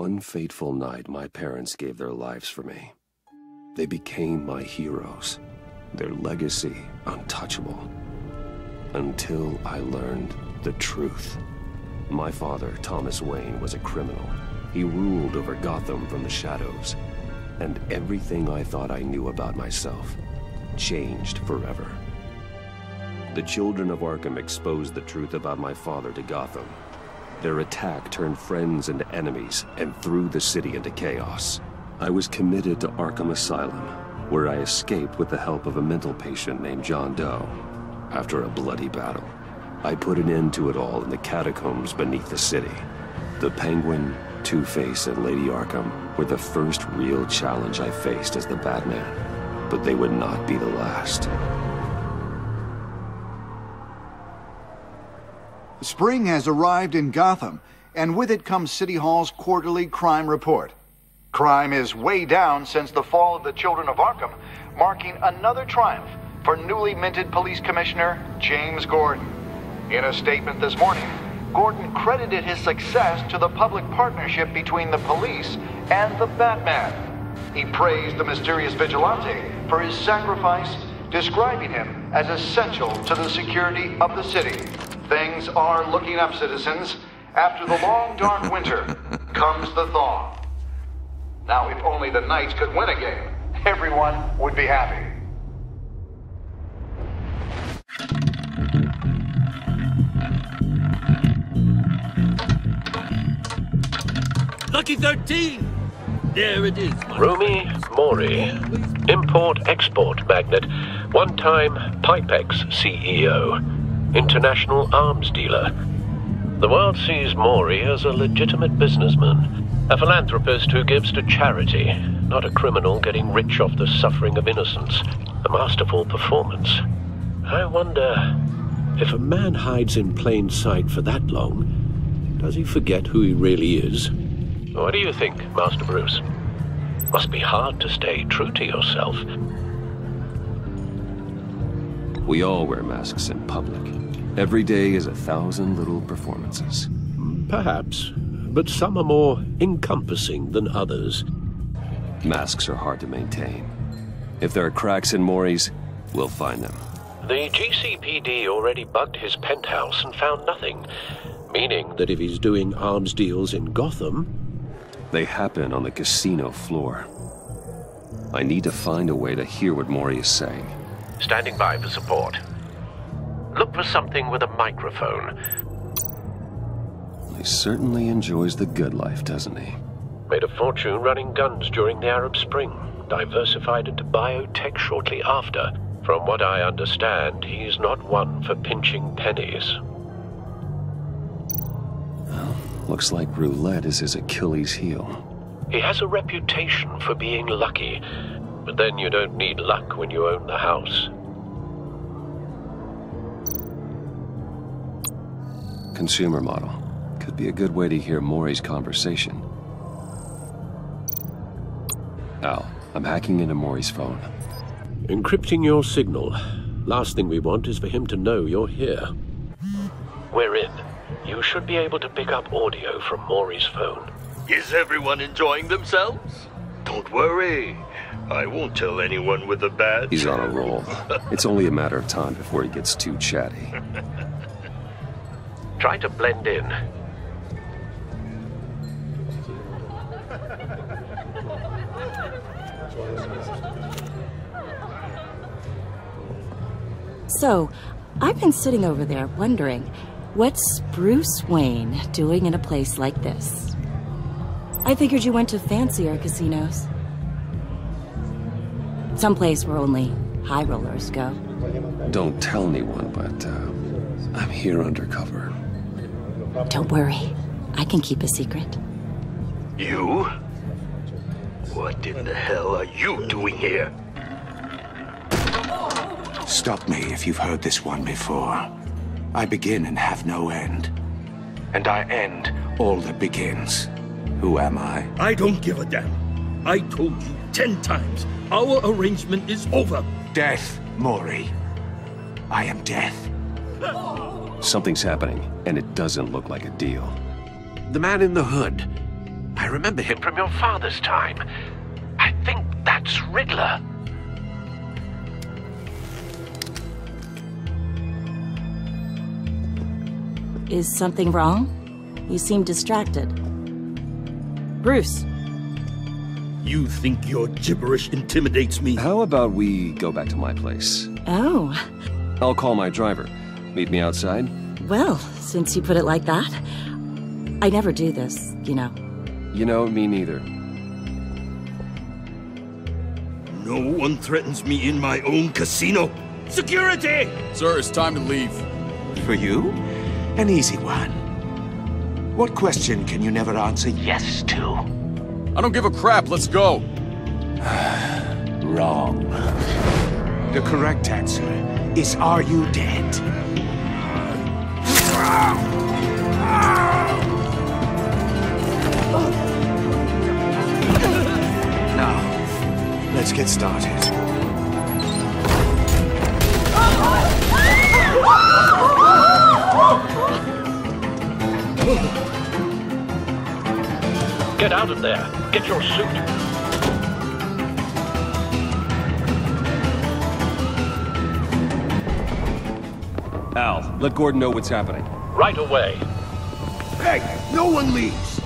one fateful night, my parents gave their lives for me. They became my heroes, their legacy untouchable. Until I learned the truth. My father, Thomas Wayne, was a criminal. He ruled over Gotham from the shadows. And everything I thought I knew about myself changed forever. The children of Arkham exposed the truth about my father to Gotham. Their attack turned friends into enemies and threw the city into chaos. I was committed to Arkham Asylum, where I escaped with the help of a mental patient named John Doe. After a bloody battle, I put an end to it all in the catacombs beneath the city. The Penguin, Two-Face, and Lady Arkham were the first real challenge I faced as the Batman, but they would not be the last. Spring has arrived in Gotham, and with it comes City Hall's quarterly crime report. Crime is way down since the fall of the Children of Arkham, marking another triumph for newly minted Police Commissioner James Gordon. In a statement this morning, Gordon credited his success to the public partnership between the police and the Batman. He praised the mysterious vigilante for his sacrifice, describing him as essential to the security of the city. Things are looking up, citizens. After the long, dark winter comes the thaw. Now, if only the Knights could win a game, everyone would be happy. Lucky 13! There it is. Rumi Mori, import-export magnate, one-time Pipex CEO, international arms dealer. The world sees Mori as a legitimate businessman, a philanthropist who gives to charity, not a criminal getting rich off the suffering of innocence. A masterful performance. I wonder, if a man hides in plain sight for that long, does he forget who he really is? What do you think, Master Bruce? Must be hard to stay true to yourself. We all wear masks in public. Every day is 1,000 little performances. Perhaps, but some are more encompassing than others. Masks are hard to maintain. If there are cracks in Mori's, we'll find them. The GCPD already bugged his penthouse and found nothing, meaning that if he's doing arms deals in Gotham... They happen on the casino floor. I need to find a way to hear what Mori is saying. Standing by for support. Look for something with a microphone. He certainly enjoys the good life, doesn't he? Made a fortune running guns during the Arab Spring. Diversified into biotech shortly after. From what I understand, he's not one for pinching pennies. Well, looks like roulette is his Achilles heel. He has a reputation for being lucky, but then you don't need luck when you own the house. Consumer model. Could be a good way to hear Mori's conversation. Al, I'm hacking into Mori's phone. Encrypting your signal. Last thing we want is for him to know you're here. We're in. You should be able to pick up audio from Mori's phone. Is everyone enjoying themselves? Don't worry. I won't tell anyone with a badge. He's on a roll. It's only a matter of time before he gets too chatty. Try to blend in. So, I've been sitting over there wondering, what's Bruce Wayne doing in a place like this? I figured you went to fancier casinos. Someplace where only high rollers go. Don't tell anyone, but I'm here undercover. Don't worry. I can keep a secret. You? What in the hell are you doing here? Stop me if you've heard this one before. I begin and have no end. And I end all that begins. Who am I? I don't give a damn. I told you 10 times. Our arrangement is over. Death, Mori. I am death. Something's happening, and it doesn't look like a deal. The man in the hood. I remember him from your father's time. I think that's Riddler. Is something wrong? You seem distracted. Bruce. You think your gibberish intimidates me? How about we go back to my place? Oh. I'll call my driver. Meet me outside? Well, since you put it like that, I never do this, you know. You know, me neither. No one threatens me in my own casino. Security! Sir, it's time to leave. For you? An easy one. What question can you never answer yes to? I don't give a crap, let's go. Wrong. The correct answer is, are you dead? Now, let's get started. Get out of there. Get your suit. Al, let Gordon know what's happening. Right away. Hey, no one leaves.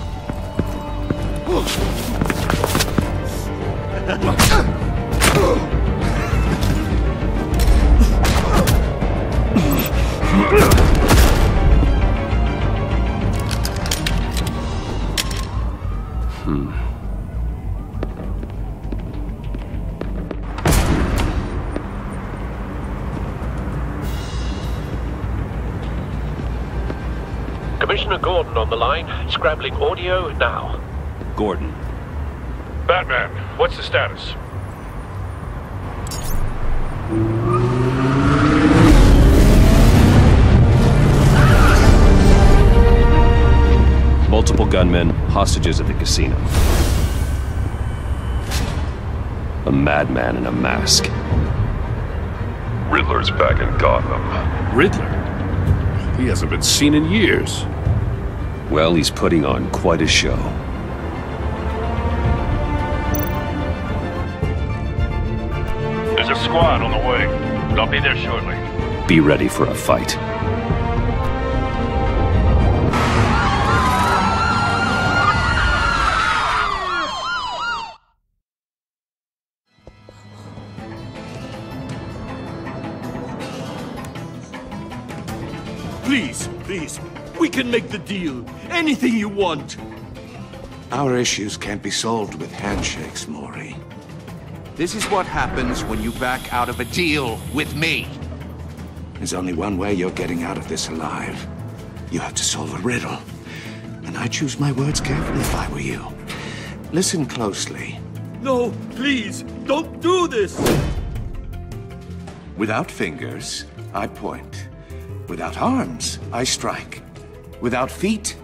Commissioner Gordon on the line, scrabbling audio now. Gordon. Batman, what's the status? Multiple gunmen, hostages at the casino. A madman in a mask. Riddler's back in Gotham. Riddler? He hasn't been seen in years. Well, he's putting on quite a show. There's a squad on the way. I'll be there shortly. Be ready for a fight. Please, please, we can make the deal. Anything you want. Our issues can't be solved with handshakes, Maury. This is what happens when you back out of a deal with me. There's only one way you're getting out of this alive. You have to solve a riddle. And I choose my words carefully if I were you. Listen closely. No, please, don't do this. Without fingers, I point. Without arms, I strike. Without feet,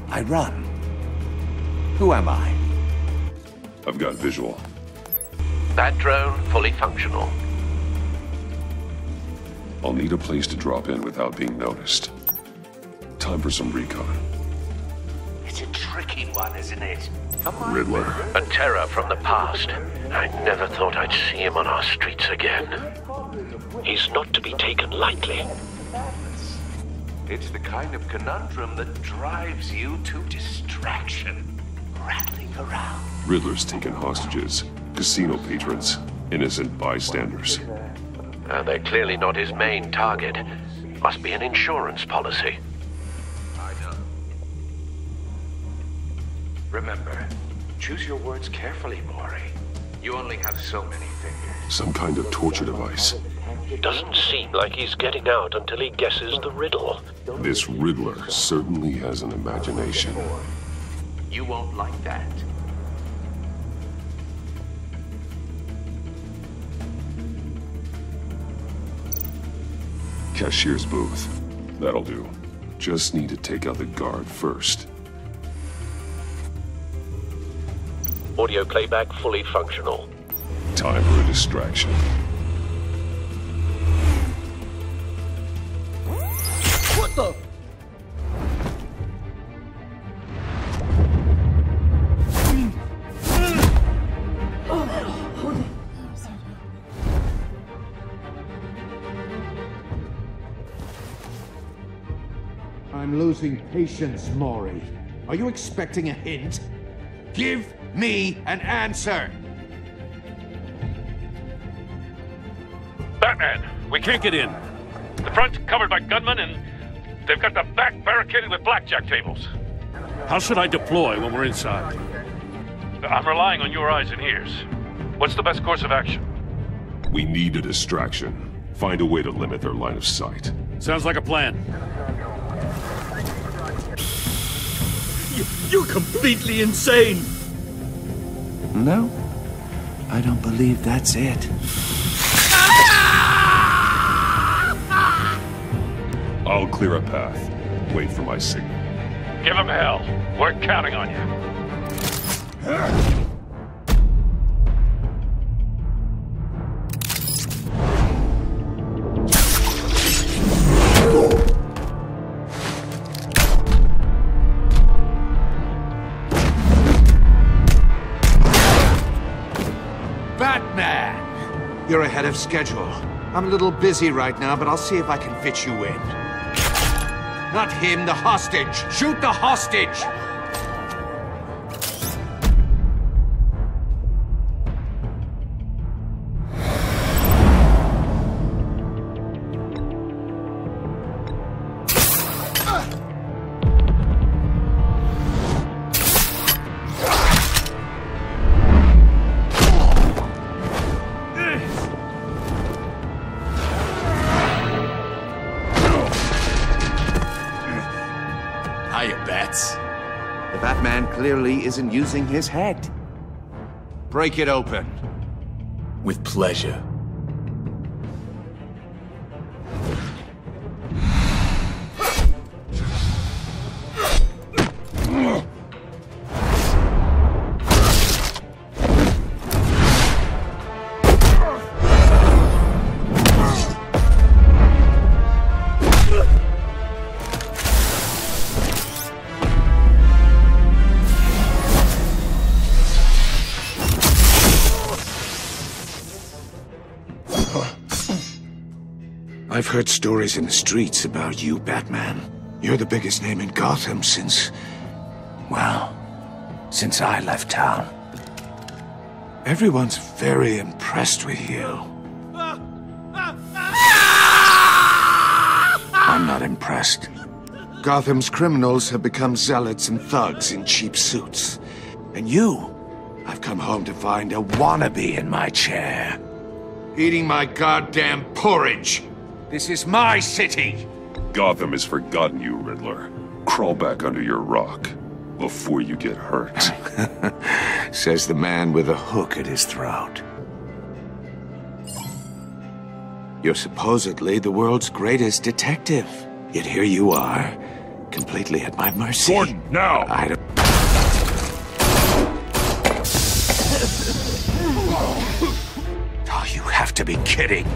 I run. Who am I? I've got visual. That drone fully functional. I'll need a place to drop in without being noticed. Time for some recon. It's a tricky one, isn't it? Riddler. A terror from the past. I never thought I'd see him on our streets again. He's not to be taken lightly. It's the kind of conundrum that drives you to distraction. Rattling around. Riddler's taken hostages. Casino patrons. Innocent bystanders. They're clearly not his main target. Must be an insurance policy. I know. Remember, choose your words carefully, Maury. You only have so many fingers. Some kind of torture device. Doesn't seem like he's getting out until he guesses the riddle. This Riddler certainly has an imagination. You won't like that. Cashier's booth. That'll do. Just need to take out the guard first. Audio playback fully functional. Time for a distraction. What the? I'm losing patience, Maury. Are you expecting a hint? Give me an answer! Batman, we can't get in. The front's covered by gunmen, and they've got the back barricaded with blackjack tables. How should I deploy when we're inside? I'm relying on your eyes and ears. What's the best course of action? We need a distraction. Find a way to limit their line of sight. Sounds like a plan. You're completely insane! No, I don't believe that's it. I'll clear a path. Wait for my signal. Give him hell. We're counting on you. Batman! You're ahead of schedule. I'm a little busy right now, but I'll see if I can fit you in. Not him, the hostage! Shoot the hostage! The Batman clearly isn't using his head. Break it open. With pleasure. I've heard stories in the streets about you, Batman. You're the biggest name in Gotham since I left town. Everyone's very impressed with you. I'm not impressed. Gotham's criminals have become zealots and thugs in cheap suits. And you, I've come home to find a wannabe in my chair. Eating my goddamn porridge. This is my city! Gotham has forgotten you, Riddler. Crawl back under your rock before you get hurt. Says the man with a hook at his throat. You're supposedly the world's greatest detective. Yet here you are, completely at my mercy. Gordon, now! Oh, you have to be kidding.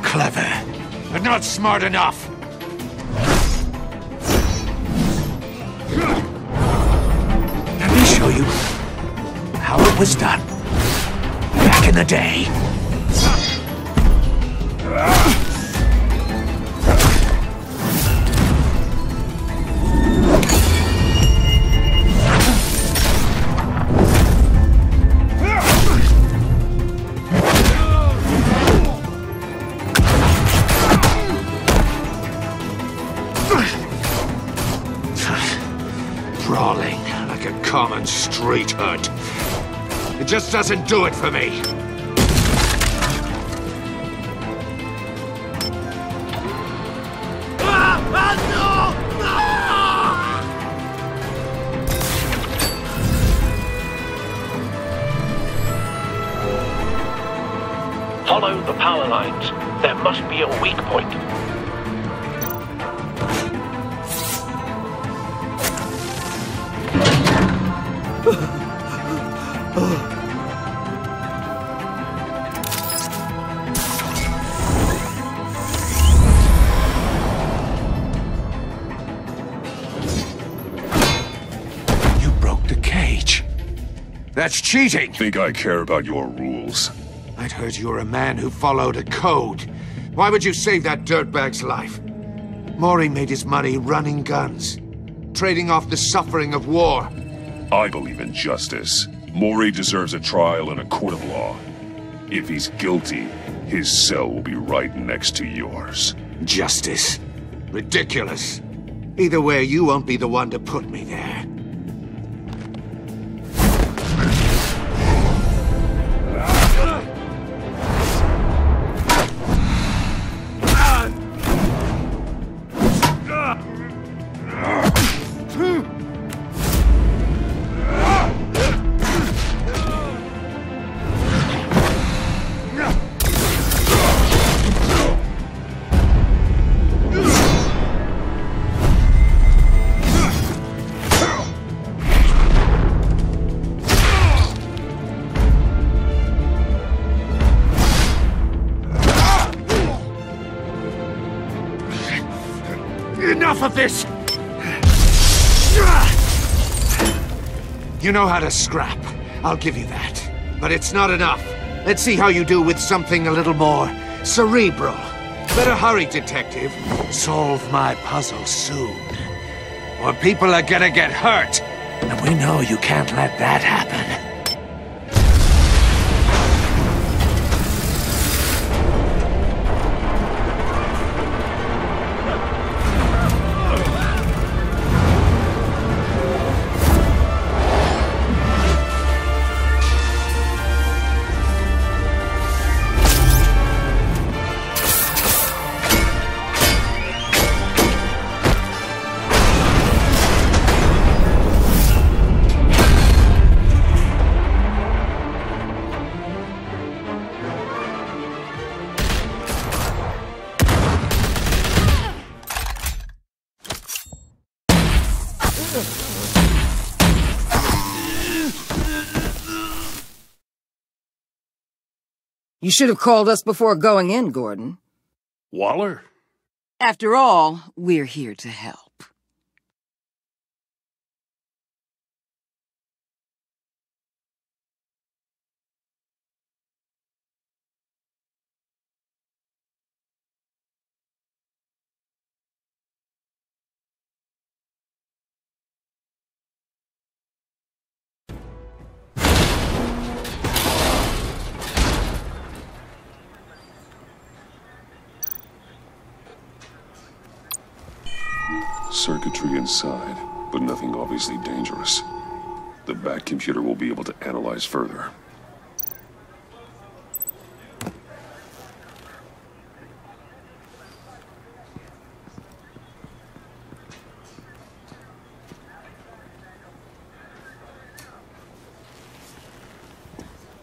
Clever, but not smart enough. Let me show you how it was done back in the day. Brawling like a common street hood. It just doesn't do it for me. Follow the power lines. There must be a weak point. You broke the cage. That's cheating! Think I care about your rules? I'd heard you were a man who followed a code. Why would you save that dirtbag's life? Maury made his money running guns, trading off the suffering of war. I believe in justice. Maury deserves a trial in a court of law. If he's guilty, his cell will be right next to yours. Justice? Ridiculous. Either way, you won't be the one to put me there. Enough of this! You know how to scrap. I'll give you that. But it's not enough. Let's see how you do with something a little more cerebral. Better hurry, detective. Solve my puzzle soon. Or people are gonna get hurt. And we know you can't let that happen. You should have called us before going in, Gordon. Waller? After all, we're here to help. Circuitry inside, but nothing obviously dangerous. The back computer will be able to analyze further.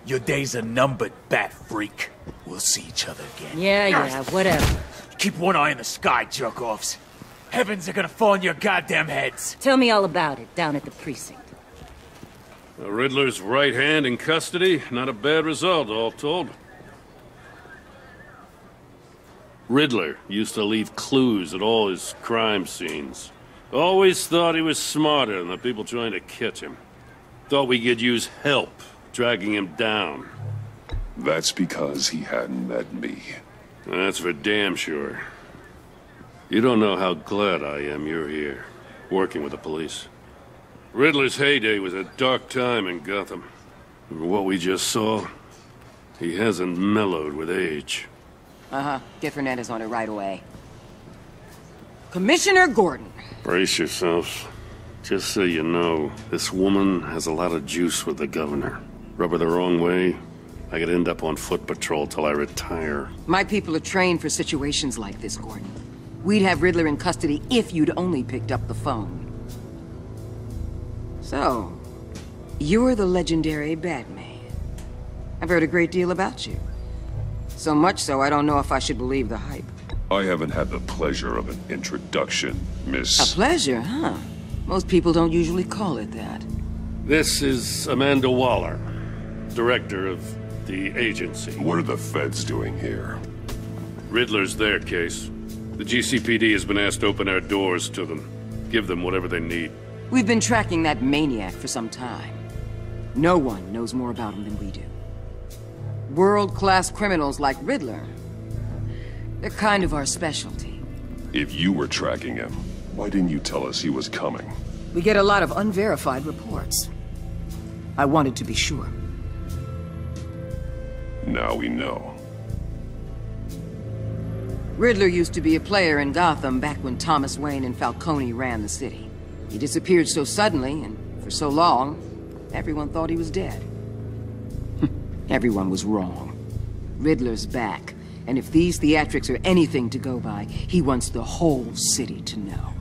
Your days are numbered, bat freak. We'll see each other again. Yeah, whatever. Keep one eye in the sky, jerk-offs. Heavens are gonna fall on your goddamn heads. Tell me all about it, down at the precinct. The Riddler's right hand in custody. Not a bad result, all told. Riddler used to leave clues at all his crime scenes. Always thought he was smarter than the people trying to catch him. Thought we could use help dragging him down. That's because he hadn't met me. That's for damn sure. You don't know how glad I am you're here, working with the police. Riddler's heyday was a dark time in Gotham. And what we just saw, he hasn't mellowed with age. Different end is on it right away. Commissioner Gordon. Brace yourselves. Just so you know, this woman has a lot of juice with the governor. Rub her the wrong way, I could end up on foot patrol till I retire. My people are trained for situations like this, Gordon. We'd have Riddler in custody if you'd only picked up the phone. So, you're the legendary Batman. I've heard a great deal about you. So much so, I don't know if I should believe the hype. I haven't had the pleasure of an introduction, Miss... A pleasure, huh? Most people don't usually call it that. This is Amanda Waller, director of the agency. What are the feds doing here? Riddler's their case. The GCPD has been asked to open our doors to them. Give them whatever they need. We've been tracking that maniac for some time. No one knows more about him than we do. World-class criminals like Riddler. They're kind of our specialty. If you were tracking him, why didn't you tell us he was coming? We get a lot of unverified reports. I wanted to be sure. Now we know. Riddler used to be a player in Gotham back when Thomas Wayne and Falcone ran the city. He disappeared so suddenly and for so long, everyone thought he was dead. Everyone was wrong. Riddler's back, and if these theatrics are anything to go by, he wants the whole city to know.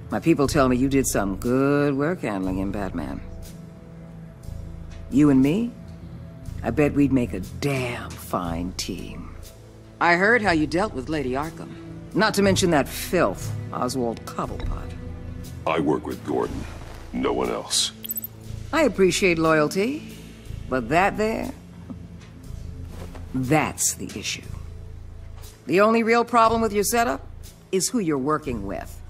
My people tell me you did some good work handling him, Batman. You and me? I bet we'd make a damn fine team. I heard how you dealt with Lady Arkham. Not to mention that filth, Oswald Cobblepot. I work with Gordon. No one else. I appreciate loyalty, but that there... that's the issue. The only real problem with your setup is who you're working with.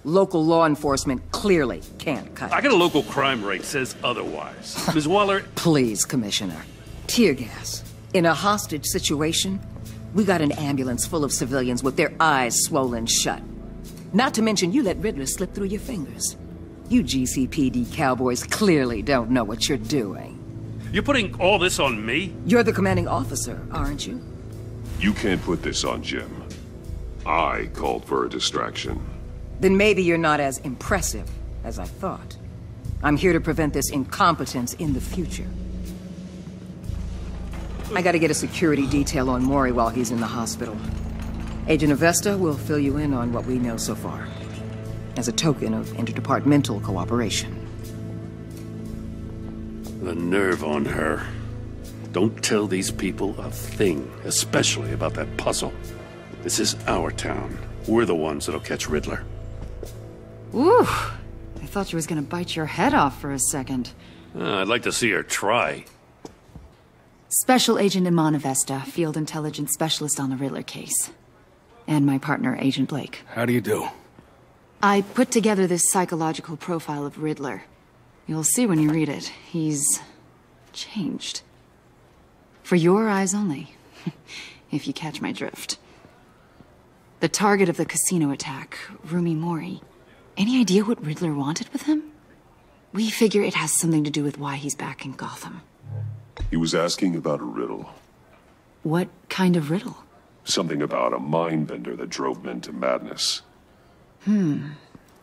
Local law enforcement clearly can't cut it. I got a local crime rate says otherwise. Ms. Waller... Please, Commissioner. Tear gas. In a hostage situation, we got an ambulance full of civilians with their eyes swollen shut. Not to mention you let Riddler slip through your fingers. You GCPD cowboys clearly don't know what you're doing. You're putting all this on me? You're the commanding officer, aren't you? You can't put this on Jim. I called for a distraction. Then maybe you're not as impressive as I thought. I'm here to prevent this incompetence in the future. I gotta get a security detail on Maury while he's in the hospital. Agent Avesta will fill you in on what we know so far, as a token of interdepartmental cooperation. The nerve on her. Don't tell these people a thing, especially about that puzzle. This is our town. We're the ones that'll catch Riddler. Ooh, I thought she was gonna bite your head off for a second. I'd like to see her try. Special Agent Iman Avesta, Field Intelligence Specialist on the Riddler case. And my partner, Agent Blake. How do you do? I put together this psychological profile of Riddler. You'll see when you read it. He's... changed. For your eyes only, if you catch my drift. The target of the casino attack, Rumi Mori. Any idea what Riddler wanted with him? We figure it has something to do with why he's back in Gotham. He was asking about a riddle. What kind of riddle? Something about a mind bender that drove men to madness.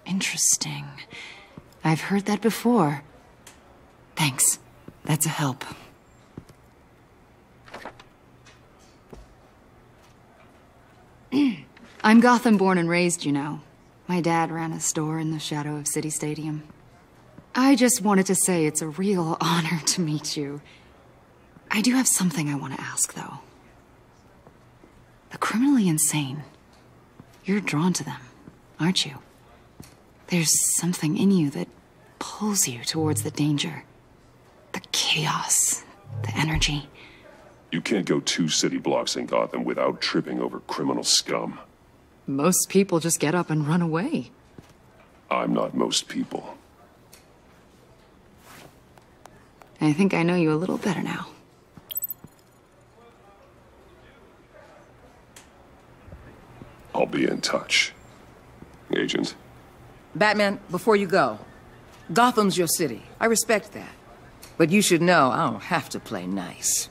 Interesting. I've heard that before. Thanks. That's a help. I'm Gotham born and raised, you know. My dad ran a store in the shadow of City Stadium. I just wanted to say it's a real honor to meet you. I do have something I want to ask, though. The criminally insane. You're drawn to them, aren't you? There's something in you that pulls you towards the danger. The chaos, the energy. You can't go 2 city blocks in Gotham without tripping over criminal scum. Most people just get up and run away. I'm not most people. I think I know you a little better now. I'll be in touch. Agent. Batman, before you go, Gotham's your city. I respect that. But you should know I don't have to play nice.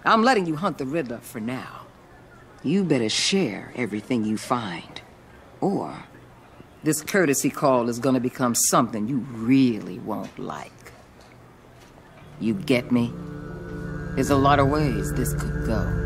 I'm letting you hunt the Riddler for now. You better share everything you find. Or this courtesy call is gonna become something you really won't like. You get me? There's a lot of ways this could go.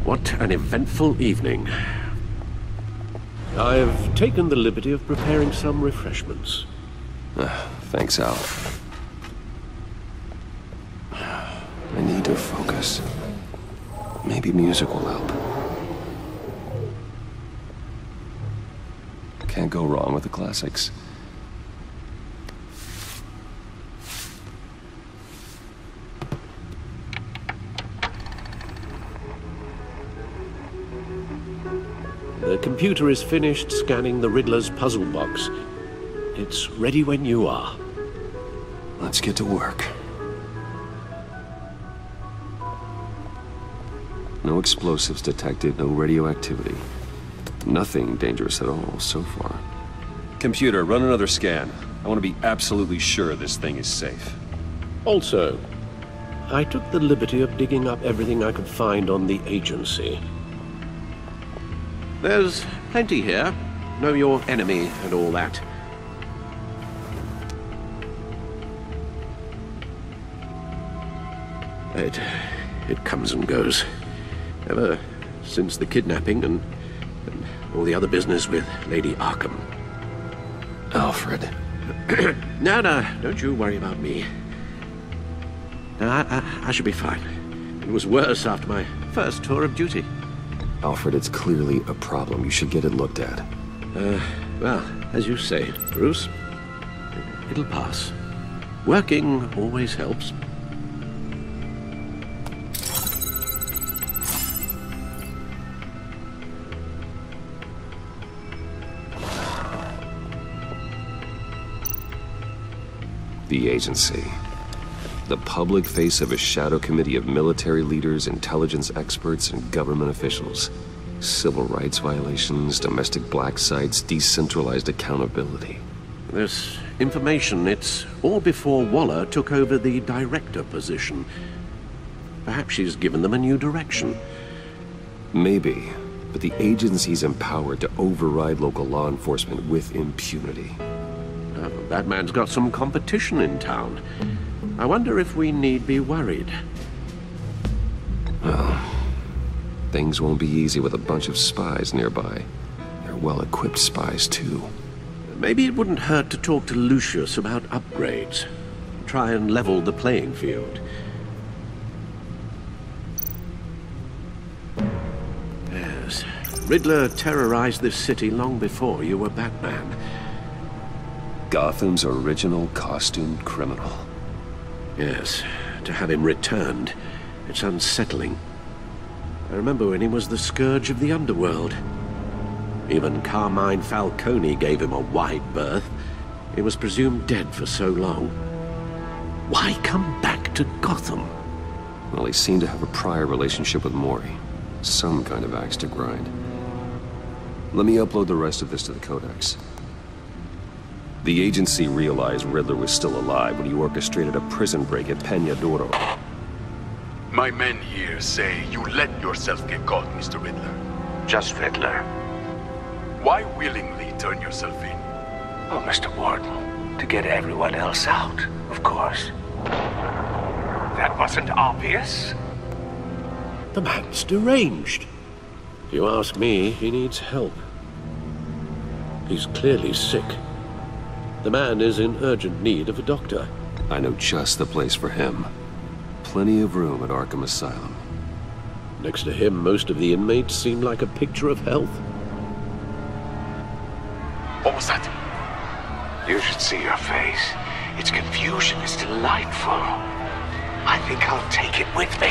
What an eventful evening. I've taken the liberty of preparing some refreshments. Thanks, Al. I need to focus. Maybe music will help. Can't go wrong with the classics. The computer is finished scanning the Riddler's puzzle box. It's ready when you are. Let's get to work. No explosives detected, no radioactivity. Nothing dangerous at all so far. Computer, run another scan. I want to be absolutely sure this thing is safe. Also, I took the liberty of digging up everything I could find on the agency. There's plenty here. Know your enemy and all that. It comes and goes. Ever since the kidnapping and all the other business with Lady Arkham. Alfred. No, don't you worry about me. No, I should be fine. It was worse after my first tour of duty. Alfred, it's clearly a problem. You should get it looked at. Well, as you say, Bruce, it'll pass. Working always helps. The agency. The public face of a shadow committee of military leaders, intelligence experts, and government officials. Civil rights violations, domestic black sites, decentralized accountability. This information, it's all before Waller took over the director position. Perhaps she's given them a new direction. Maybe, but the agency's empowered to override local law enforcement with impunity. Batman's got some competition in town. I wonder if we need be worried. Well, things won't be easy with a bunch of spies nearby. They're well-equipped spies, too. Maybe it wouldn't hurt to talk to Lucius about upgrades. Try and level the playing field. Yes, Riddler terrorized this city long before you were Batman. Gotham's original costumed criminal. Yes, to have him returned, it's unsettling. I remember when he was the scourge of the underworld. Even Carmine Falcone gave him a wide berth. He was presumed dead for so long. Why come back to Gotham? Well, he seemed to have a prior relationship with Mori. Some kind of axe to grind. Let me upload the rest of this to the Codex. The agency realized Riddler was still alive when he orchestrated a prison break at Peñadoro. My men here say you let yourself get caught, Mr. Riddler. Just Riddler. Why willingly turn yourself in? Oh, Mr. Warden, to get everyone else out, of course. That wasn't obvious. The man's deranged. If you ask me, he needs help. He's clearly sick. The man is in urgent need of a doctor. I know just the place for him. Plenty of room at Arkham Asylum. Next to him, most of the inmates seem like a picture of health. What was that? You should see your face. Its confusion is delightful. I think I'll take it with me.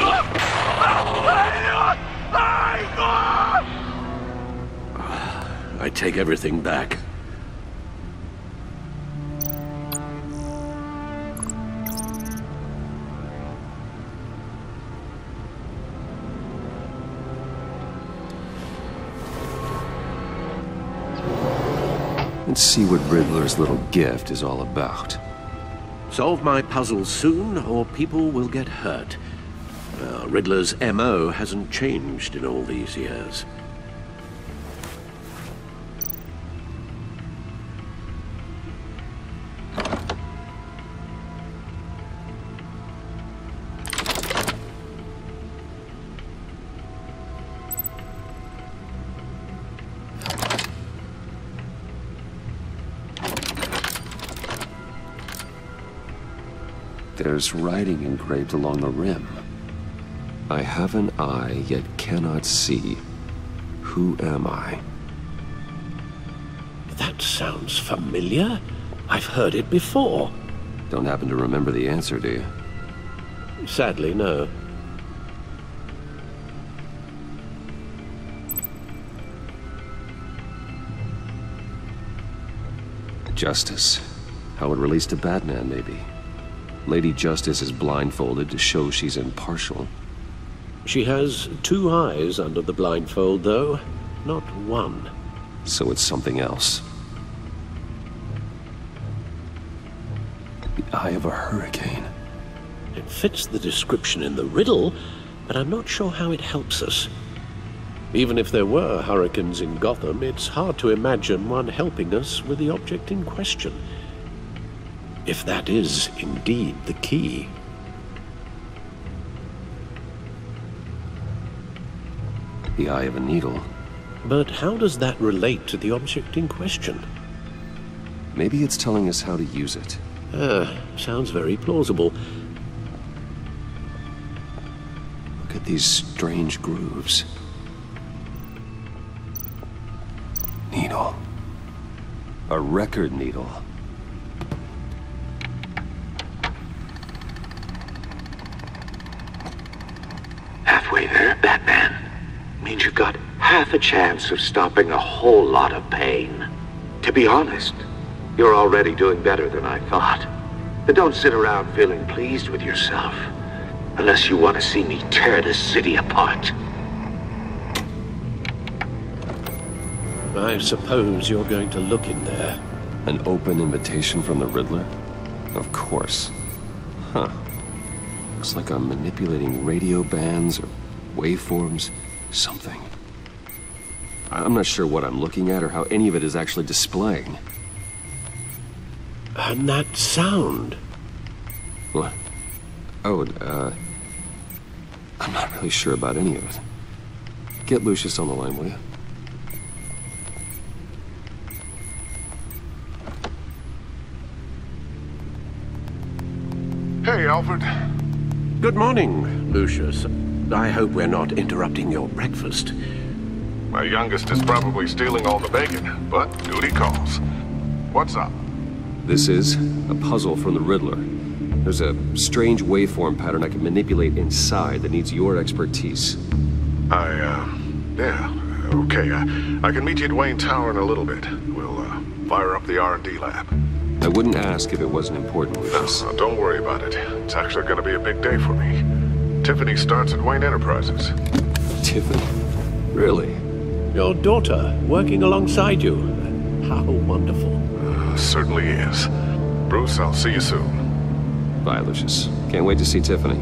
I take everything back. Let's see what Riddler's little gift is all about. Solve my puzzle soon, or people will get hurt. Riddler's M.O. hasn't changed in all these years. There's writing engraved along the rim. I have an eye, yet cannot see. Who am I? That sounds familiar. I've heard it before. Don't happen to remember the answer, do you? Sadly, no. Justice. How it relates to Batman, maybe. Lady Justice is blindfolded to show she's impartial. She has 2 eyes under the blindfold, though, not 1. So it's something else. The eye of a hurricane. It fits the description in the riddle, but I'm not sure how it helps us. Even if there were hurricanes in Gotham, it's hard to imagine one helping us with the object in question. If that is indeed the key. The eye of a needle. But how does that relate to the object in question? Maybe it's telling us how to use it. Sounds very plausible. Look at these strange grooves. Needle. A record needle. Halfway there, Batman. Means you've got half a chance of stopping a whole lot of pain. To be honest, you're already doing better than I thought. But don't sit around feeling pleased with yourself. Unless you want to see me tear this city apart. I suppose you're going to look in there. An open invitation from the Riddler? Of course. Huh. Looks like I'm manipulating radio bands or waveforms. Something. I'm not sure what I'm looking at or how any of it is actually displaying. And that sound. What? Oh, I'm not really sure about any of it. Get Lucius on the line, will you? Hey, Alfred. Good morning, Lucius. I hope we're not interrupting your breakfast. My youngest is probably stealing all the bacon, but duty calls. What's up? This is a puzzle from the Riddler. There's a strange waveform pattern I can manipulate inside that needs your expertise. Yeah, okay. I can meet you at Wayne Tower in a little bit. We'll, fire up the R&D lab. I wouldn't ask if it wasn't important, Lucius. No, don't worry about it. It's actually gonna be a big day for me. Tiffany starts at Wayne Enterprises. Tiffany? Really? Your daughter, working alongside you. How wonderful. Certainly is. Bruce, I'll see you soon. Bye, Lucius. Can't wait to see Tiffany.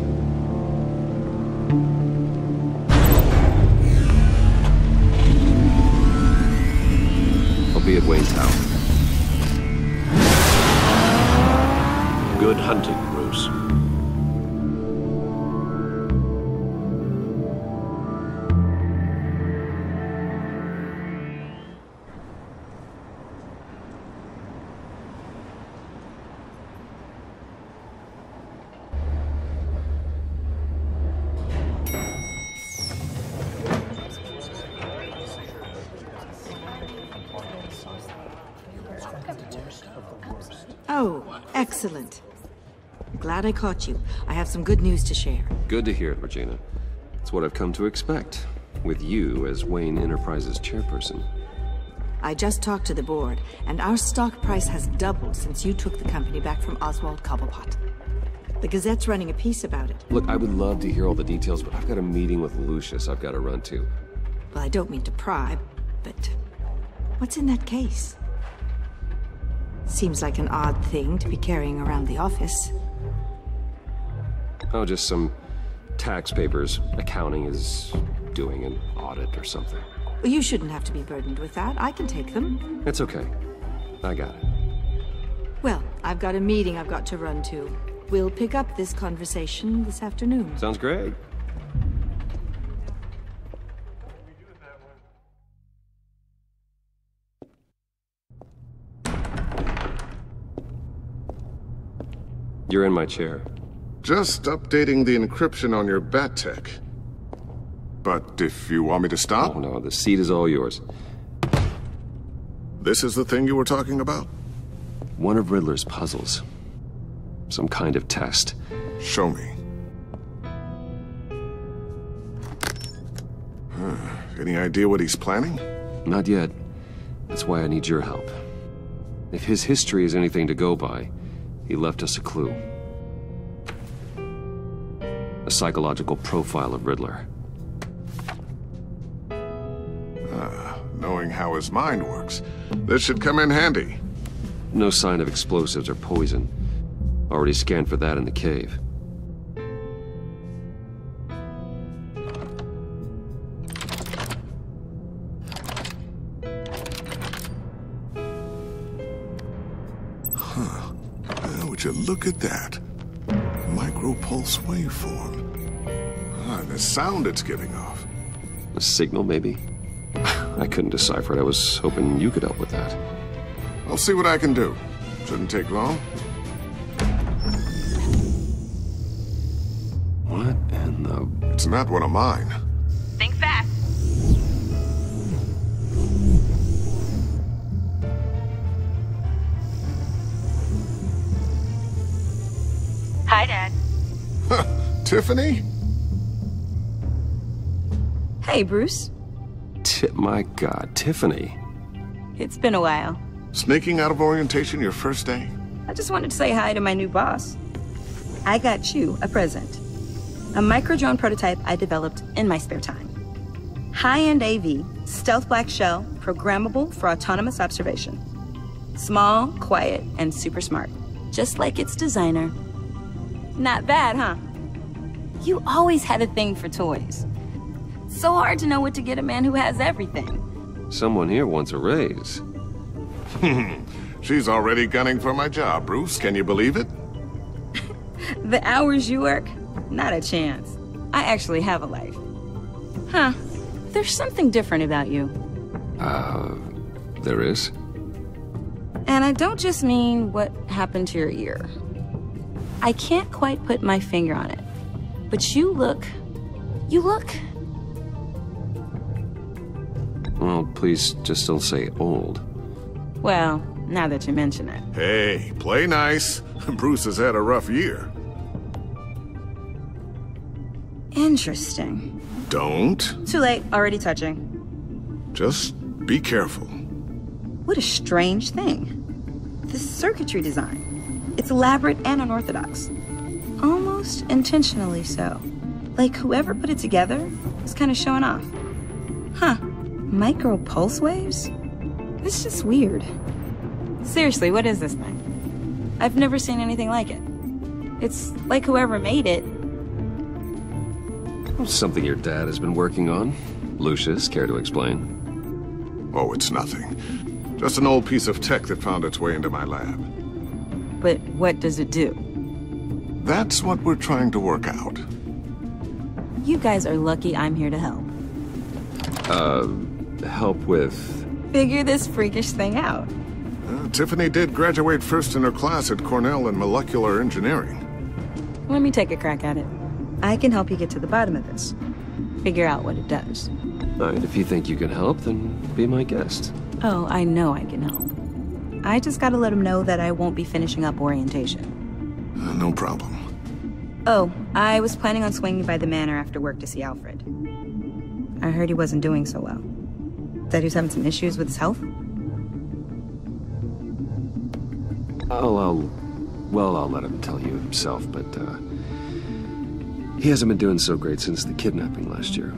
I'll be at Wayne Tower. Good hunting, Bruce. Oh, excellent. Glad I caught you. I have some good news to share. Good to hear it, Regina. It's what I've come to expect, with you as Wayne Enterprises chairperson. I just talked to the board, and our stock price has doubled since you took the company back from Oswald Cobblepot. The Gazette's running a piece about it. Look, I would love to hear all the details, but I've got a meeting with Lucius I've got to run to. Well, I don't mean to pry, but what's in that case? Seems like an odd thing to be carrying around the office. Oh, just some tax papers. Accounting is doing an audit or something. Well, you shouldn't have to be burdened with that. I can take them. It's okay. I got it. Well, I've got a meeting I've got to run to. We'll pick up this conversation this afternoon. Sounds great. You're in my chair. Just updating the encryption on your bat tech. But if you want me to stop... Oh, no, the seat is all yours. This is the thing you were talking about? One of Riddler's puzzles. Some kind of test. Show me. Any idea what he's planning? Not yet. That's why I need your help. If his history is anything to go by, he left us a clue. A psychological profile of Riddler. Knowing how his mind works, this should come in handy. No sign of explosives or poison. Already scanned for that in the cave. Would you look at that? Micropulse waveform. The sound it's giving off. A signal, maybe? I couldn't decipher it. I was hoping you could help with that. I'll see what I can do. Shouldn't take long. What in the... It's not one of mine. Think fast. Hi, Dad. Tiffany? Hey, Bruce. My God, Tiffany. It's been a while. Sneaking out of orientation your first day? I just wanted to say hi to my new boss. I got you a present. A micro-drone prototype I developed in my spare time. High-end AV, stealth black shell, programmable for autonomous observation. Small, quiet, and super smart. Just like its designer. Not bad, huh? You always had a thing for toys. So hard to know what to get a man who has everything. Someone here wants a raise. She's already gunning for my job, Bruce. Can you believe it? The hours you work? Not a chance. I actually have a life. Huh. There's something different about you. There is? And I don't just mean what happened to your ear. I can't quite put my finger on it. But you look... Well, please just don't say old. Well, now that you mention it. Hey, play nice. Bruce has had a rough year. Interesting. Don't. Too late, already touching. Just be careful. What a strange thing. The circuitry design. It's elaborate and unorthodox. Almost intentionally so. Like whoever put it together is kind of showing off. Huh. Micro pulse waves? It's just weird. Seriously, what is this thing? I've never seen anything like it. It's like whoever made it. Something your dad has been working on. Lucius, care to explain? Oh, it's nothing. Just an old piece of tech that found its way into my lab. But what does it do? That's what we're trying to work out. You guys are lucky I'm here to help. Help with... Figure this freakish thing out. Tiffany did graduate first in her class at Cornell in molecular engineering. Let me take a crack at it. I can help you get to the bottom of this. Figure out what it does. All right, if you think you can help, then be my guest. Oh, I know I can help. I just gotta let him know that I won't be finishing up orientation. No problem. Oh, I was planning on swinging by the manor after work to see Alfred. I heard he wasn't doing so well. That he was having some issues with his health? I'll let him tell you himself, but, he hasn't been doing so great since the kidnapping last year.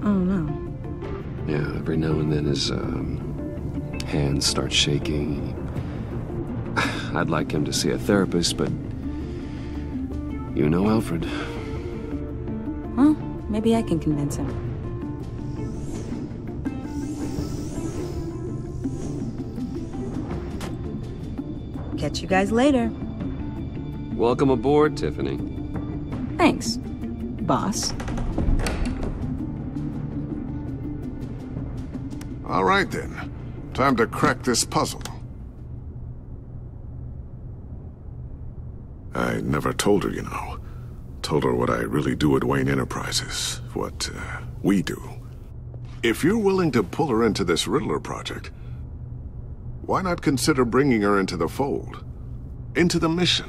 Oh, no. Yeah, every now and then his, hands start shaking. I'd like him to see a therapist, but... You know Alfred. Well, maybe I can convince him. Catch you guys later. Welcome aboard, Tiffany. Thanks, boss. All right, then. Time to crack this puzzle. I never told her, you know. Told her what I really do at Wayne Enterprises, what we do. If you're willing to pull her into this Riddler project, why not consider bringing her into the fold? Into the mission?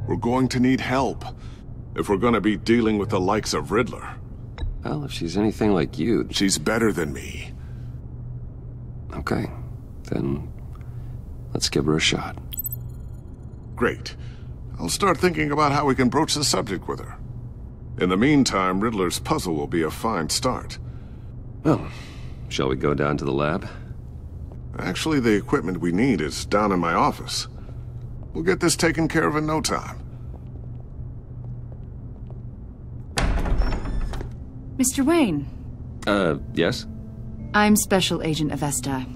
We're going to need help if we're going to be dealing with the likes of Riddler. Well, if she's anything like you... She's better than me. Okay, then let's give her a shot. Great. I'll start thinking about how we can broach the subject with her. In the meantime, Riddler's puzzle will be a fine start. Well, shall we go down to the lab? Actually, the equipment we need is down in my office. We'll get this taken care of in no time. Mr. Wayne. Yes? I'm Special Agent Avesta.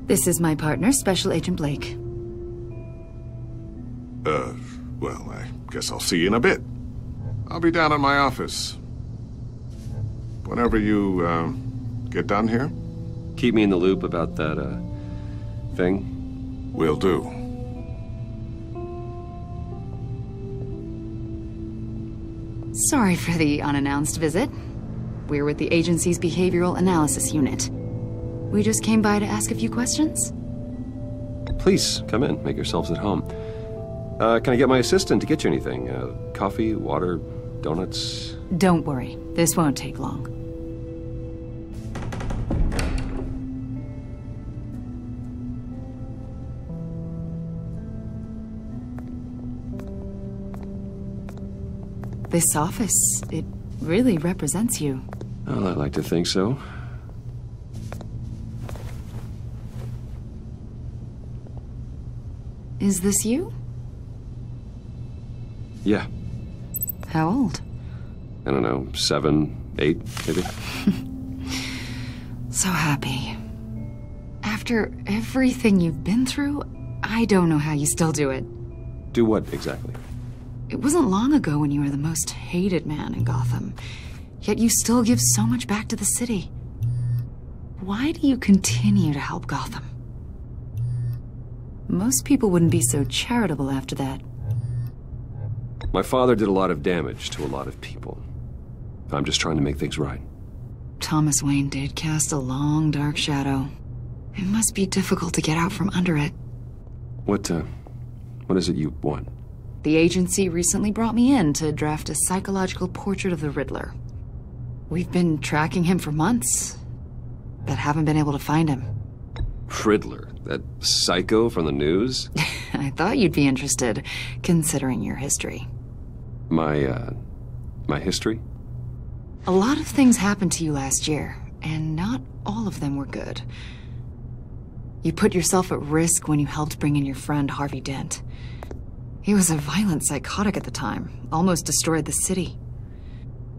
This is my partner, Special Agent Blake. Well, I guess I'll see you in a bit. I'll be down in my office. Whenever you, get done here? Keep me in the loop about that, thing? Will do. Sorry for the unannounced visit. We're with the agency's Behavioral Analysis Unit. We just came by to ask a few questions. Please, come in. Make yourselves at home. Can I get my assistant to get you anything? Coffee, water, donuts? Don't worry. This won't take long. This office, it really represents you. Well, I'd like to think so. Is this you? Yeah. How old? I don't know, 7, 8, maybe? So happy. After everything you've been through, I don't know how you still do it. Do what, exactly? It wasn't long ago when you were the most hated man in Gotham, yet you still give so much back to the city. Why do you continue to help Gotham? Most people wouldn't be so charitable after that. My father did a lot of damage to a lot of people. I'm just trying to make things right. Thomas Wayne did cast a long, dark shadow. It must be difficult to get out from under it. What is it you want? The agency recently brought me in to draft a psychological portrait of the Riddler. We've been tracking him for months, but haven't been able to find him. Riddler? That psycho from the news? I thought you'd be interested, considering your history. My history? A lot of things happened to you last year, and not all of them were good. You put yourself at risk when you helped bring in your friend Harvey Dent. He was a violent psychotic at the time, almost destroyed the city.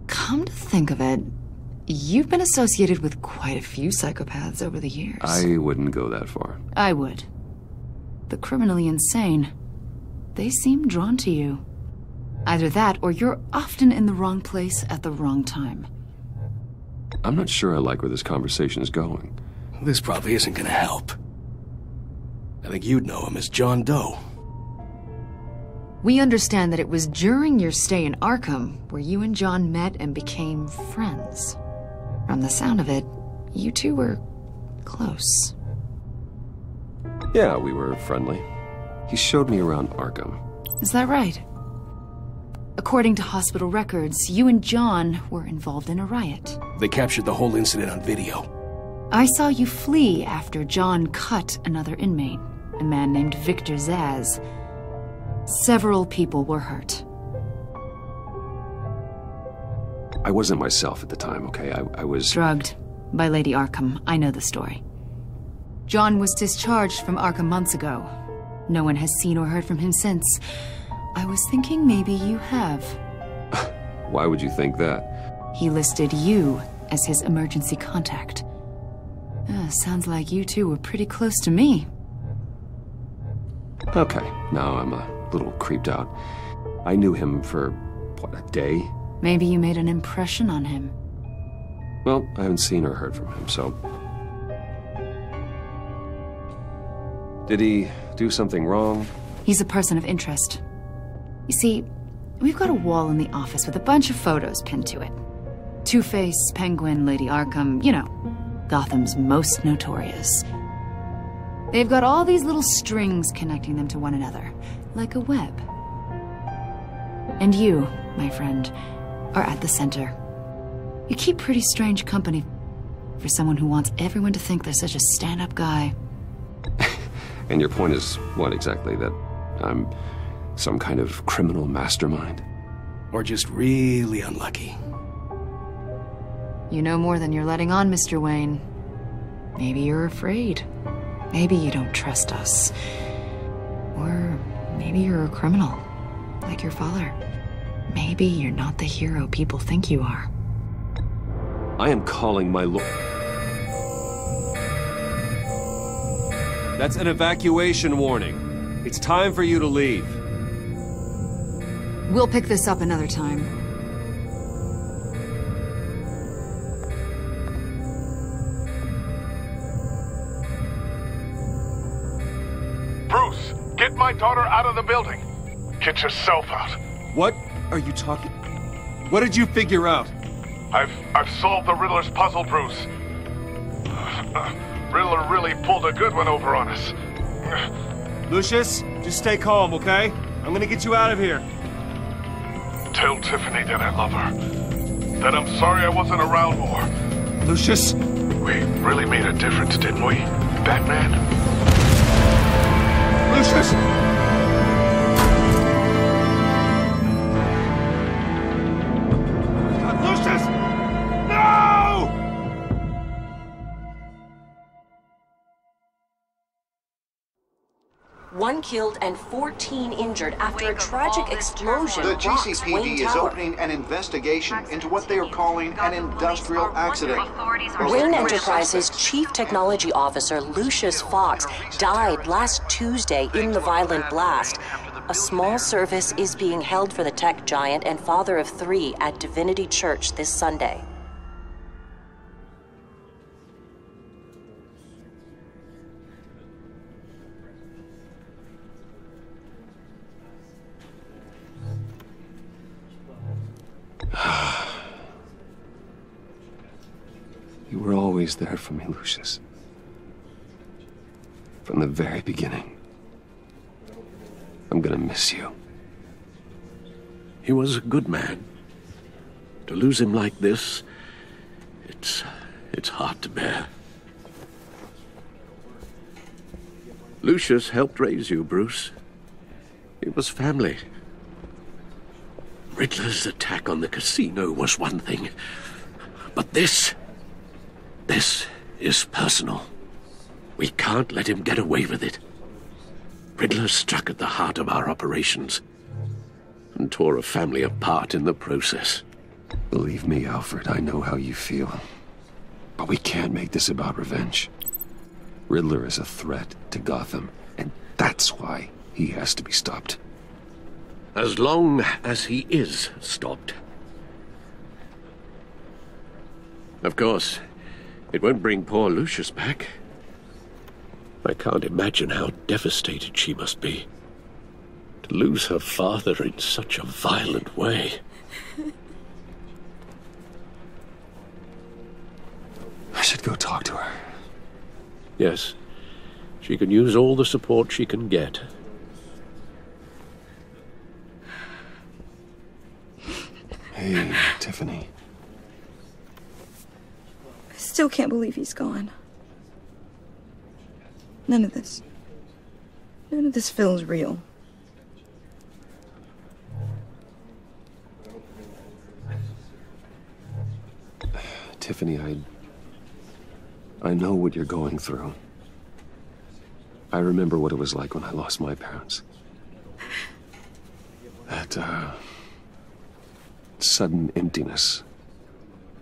Come to think of it, you've been associated with quite a few psychopaths over the years. I wouldn't go that far. I would. The criminally insane, they seem drawn to you. Either that, or you're often in the wrong place at the wrong time. I'm not sure I like where this conversation is going. This probably isn't gonna help. I think you'd know him as John Doe. We understand that it was during your stay in Arkham where you and John met and became friends. From the sound of it, you two were close. Yeah, we were friendly. He showed me around Arkham. Is that right? According to hospital records, you and John were involved in a riot. They captured the whole incident on video. I saw you flee after John cut another inmate, a man named Victor Zaz. Several people were hurt. I wasn't myself at the time, okay? I was... drugged by Lady Arkham. I know the story. John was discharged from Arkham months ago. No one has seen or heard from him since. I was thinking maybe you have. Why would you think that? He listed you as his emergency contact. Sounds like you two were pretty close to me. Okay, now I'm a little creeped out. I knew him for, what, a day? Maybe you made an impression on him. Well, I haven't seen or heard from him, so... Did he do something wrong? He's a person of interest. You see, We've got a wall in the office with a bunch of photos pinned to it. Two-Face, Penguin, Lady Arkham, you know, Gotham's most notorious. They've got all these little strings connecting them to one another, like a web. And you, my friend, are at the center. You keep pretty strange company for someone who wants everyone to think they're such a stand-up guy. And your point is what exactly? That I'm some kind of criminal mastermind? Or just really unlucky? You know more than you're letting on, Mr. Wayne. Maybe you're afraid. Maybe you don't trust us. Or maybe you're a criminal, like your father. Maybe you're not the hero people think you are. I am calling my lord. That's an evacuation warning. It's time for you to leave. We'll pick this up another time. Bruce, get my daughter out of the building. Get yourself out. What are you talking? What did you figure out? I've solved the Riddler's puzzle, Bruce. Riddler really pulled a good one over on us. Lucius, just stay calm, okay? I'm gonna get you out of here. Tell Tiffany that I love her. That I'm sorry I wasn't around more. Lucius? We really made a difference, didn't we, Batman? Lucius! Lucius! No! One killed and 14 injured after a tragic explosion. The rocks GCPD Wayne is Tower. opening an investigation into what they are calling an industrial accident. Wayne Enterprises' Chief Technology Officer Lucius Fox died last Tuesday in the violent blast. A small service is being held for the tech giant and father of 3 at Divinity Church this Sunday. You were always there for me, Lucius. From the very beginning. I'm gonna miss you. He was a good man. To lose him like this, it's hard to bear. Lucius helped raise you, Bruce. It was family. Riddler's attack on the casino was one thing, but this is personal. We can't let him get away with it. Riddler struck at the heart of our operations and tore a family apart in the process. Believe me, Alfred, I know how you feel. But we can't make this about revenge. Riddler is a threat to Gotham, and that's why he has to be stopped. As long as he is stopped. Of course, it won't bring poor Lucius back. I can't imagine how devastated she must be. To lose her father in such a violent way. I should go talk to her. Yes, she can use all the support she can get. Hey, Tiffany. I still can't believe he's gone. None of this feels real. Tiffany, I know what you're going through. I remember what it was like when I lost my parents. That, sudden emptiness.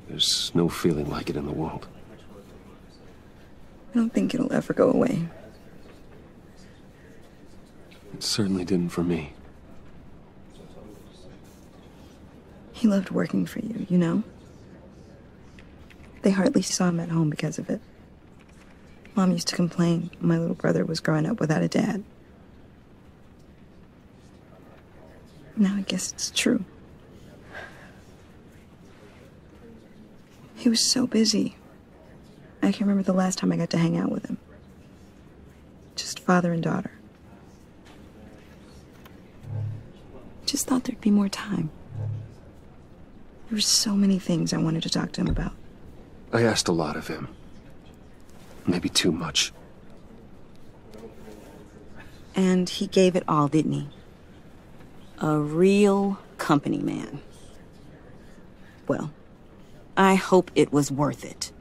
There's no feeling like it in the world. I don't think it'll ever go away. It certainly didn't for me. He loved working for you, you know? They hardly saw him at home because of it. Mom used to complain my little brother was growing up without a dad. Now I guess it's true. He was so busy. I can't remember the last time I got to hang out with him. Just father and daughter. Just thought there'd be more time. There were so many things I wanted to talk to him about. I asked a lot of him. Maybe too much. And he gave it all, didn't he? A real company man. Well, I hope it was worth it.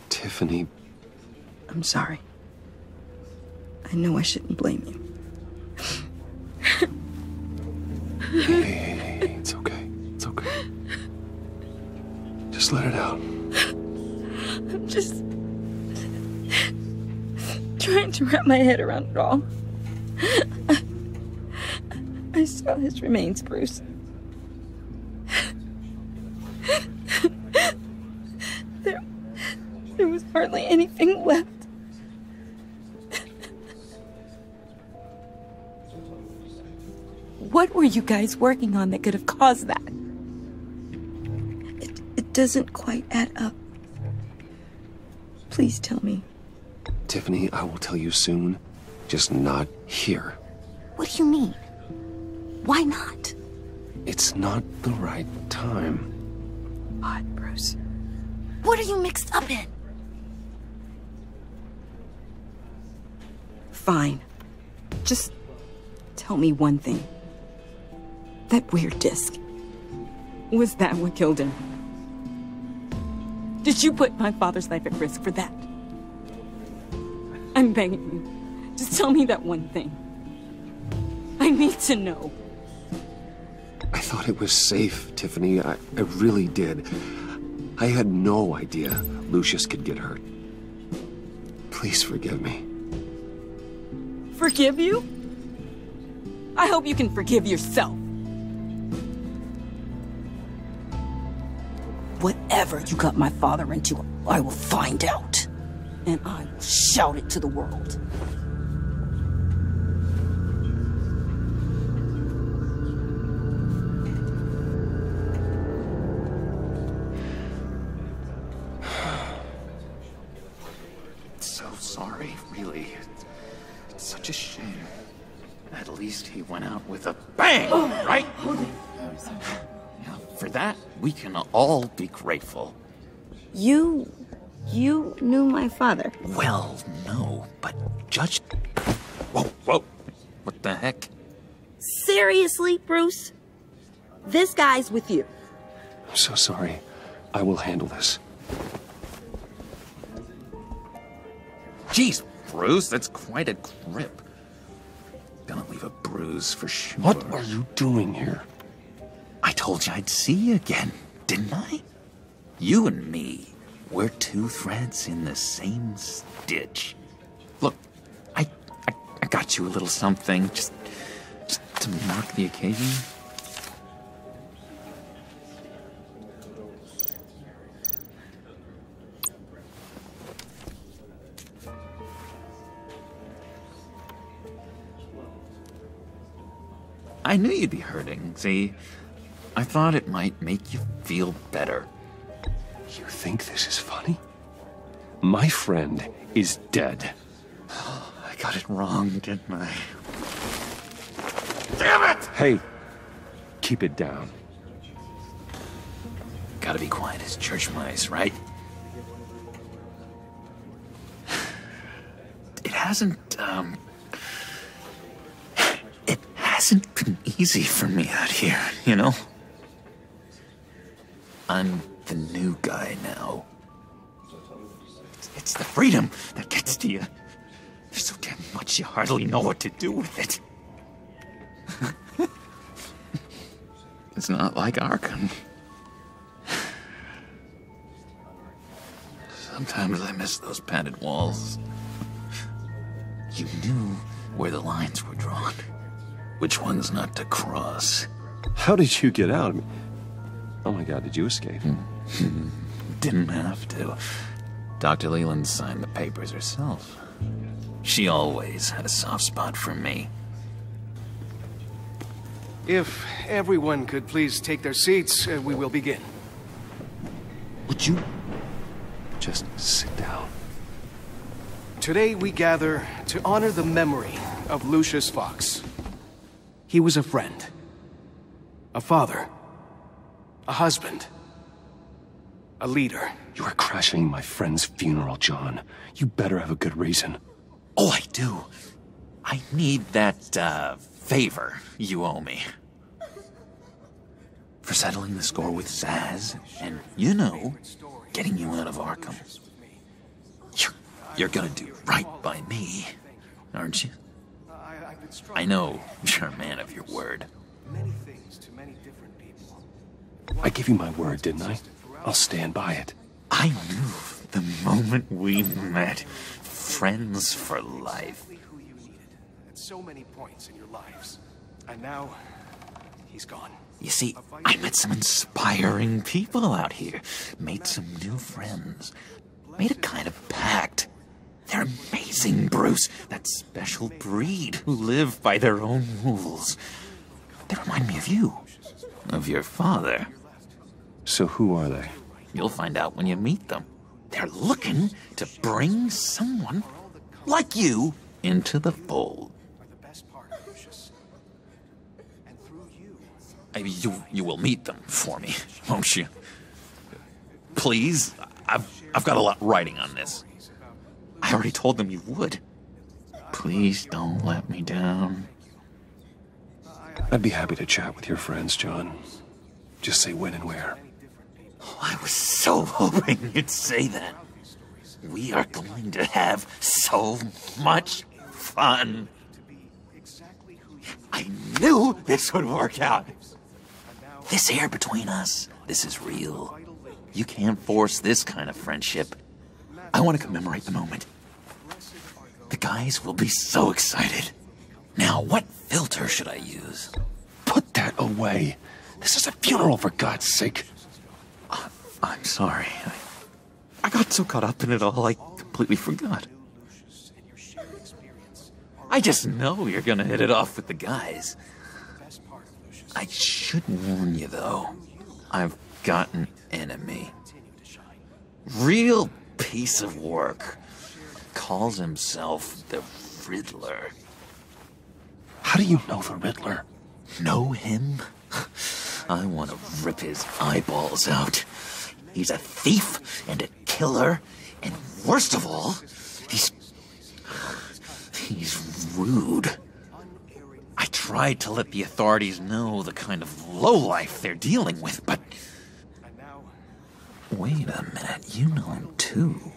Tiffany... I'm sorry. I know I shouldn't blame you. Hey, it's okay. It's okay. Just let it out. I'm just trying to wrap my head around it all. I saw his remains, Bruce. There was hardly anything left. What were you guys working on that could have caused that? It doesn't quite add up. Please tell me. Tiffany, I will tell you soon. Just not here. What do you mean? Why not? It's not the right time. Odd, Bruce. What are you mixed up in? Fine. Just tell me one thing. That weird disc. Was that what killed him? Did you put my father's life at risk for that? I'm begging you. Just tell me that one thing. I need to know. I thought it was safe, Tiffany. I really did. I had no idea Lucius could get hurt. Please forgive me. Forgive you? I hope you can forgive yourself. Whatever you got my father into, I will find out. And I will shout it to the world. So sorry, really. It's such a shame. At least he went out with a bang, right? Now, for that, we can all be grateful. You knew my father? Well, no, but Judge... Whoa. What the heck? Seriously, Bruce? This guy's with you. I'm so sorry. I will handle this. Jeez, Bruce, that's quite a grip. Gonna leave a bruise for sure. What are you doing here? I told you I'd see you again, didn't I? You and me, we're two threads in the same stitch. Look, I got you a little something, just to mark the occasion. I knew you'd be hurting, see? I thought it might make you feel better. You think this is funny? My friend is dead. I got it wrong, didn't I? Damn it! Hey, keep it down. Gotta be quiet as church mice, right? It hasn't been easy for me out here, you know? I'm the new guy now. It's the freedom that gets to you. There's so damn much you hardly know what to do with it. It's not like Arkham. Sometimes I miss those padded walls. You knew where the lines were drawn. Which ones not to cross. How did you get out? Oh my God, did you escape? Didn't have to. Dr. Leland signed the papers herself. She always had a soft spot for me. If everyone could please take their seats, we will begin. Would you just sit down? Today we gather to honor the memory of Lucius Fox. He was a friend, a father, a husband, a leader. You are crashing my friend's funeral, John. You better have a good reason. Oh, I do. I need that, favor you owe me. For settling the score with Zaz, and, you know, getting you out of Arkham. You're gonna do right by me, aren't you? I know you're a man of your word. I gave you my word, didn't I? I'll stand by it. I knew the moment we met. Friends for life. At so many points in your lives. And now, he's gone. You see, I met some inspiring people out here. Made some new friends. Made a kind of pact. They're amazing, Bruce. That special breed who live by their own rules. They remind me of you. Of your father. So who are they? You'll find out when you meet them. They're looking to bring someone like you into the fold. You will meet them for me, won't you? Please? I've got a lot writing on this. I already told them you would. Please don't let me down. I'd be happy to chat with your friends, John. Just say when and where. Oh, I was so hoping you'd say that. We are going to have so much fun. I knew this would work out. This air between us, this is real. You can't force this kind of friendship. I want to commemorate the moment. The guys will be so excited. Now, what filter should I use? Put that away. This is a funeral, for God's sake. I'm sorry. I got so caught up in it all, I completely forgot. I just know you're gonna hit it off with the guys. I should warn you, though. I've got an enemy. Real piece of work. Calls himself the Riddler. How do you know the Riddler? Know him? I want to rip his eyeballs out. He's a thief and a killer, and worst of all, he's rude. I tried to let the authorities know the kind of lowlife they're dealing with, but... Wait a minute, you know him too.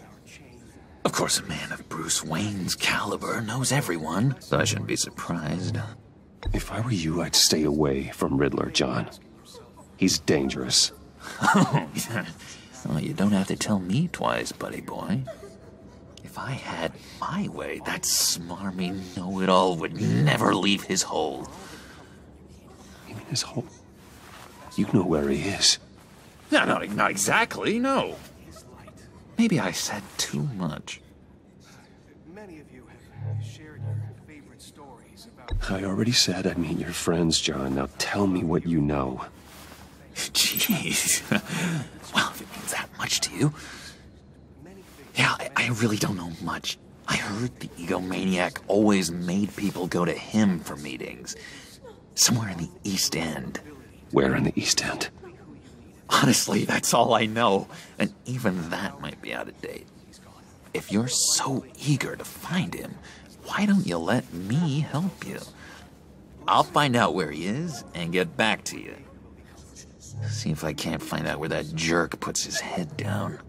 Of course, a man of Bruce Wayne's caliber knows everyone, so I shouldn't be surprised. If I were you, I'd stay away from Riddler, John. He's dangerous. Well, you don't have to tell me twice, buddy boy. If I had my way, that smarmy know-it-all would never leave his hole. You mean his hole? You know where he is. No, not exactly, no. Maybe I said too much. Many of you have shared your favorite stories about... I already said I'd meet your friends, John. Now tell me what you know. Jeez. Well, if it means that much to you. Yeah, I really don't know much. I heard the egomaniac always made people go to him for meetings. Somewhere in the East End. Where in the East End? Honestly, that's all I know. And even that might be out of date. If you're so eager to find him, why don't you let me help you? I'll find out where he is and get back to you. See if I can't find out where that jerk puts his head down.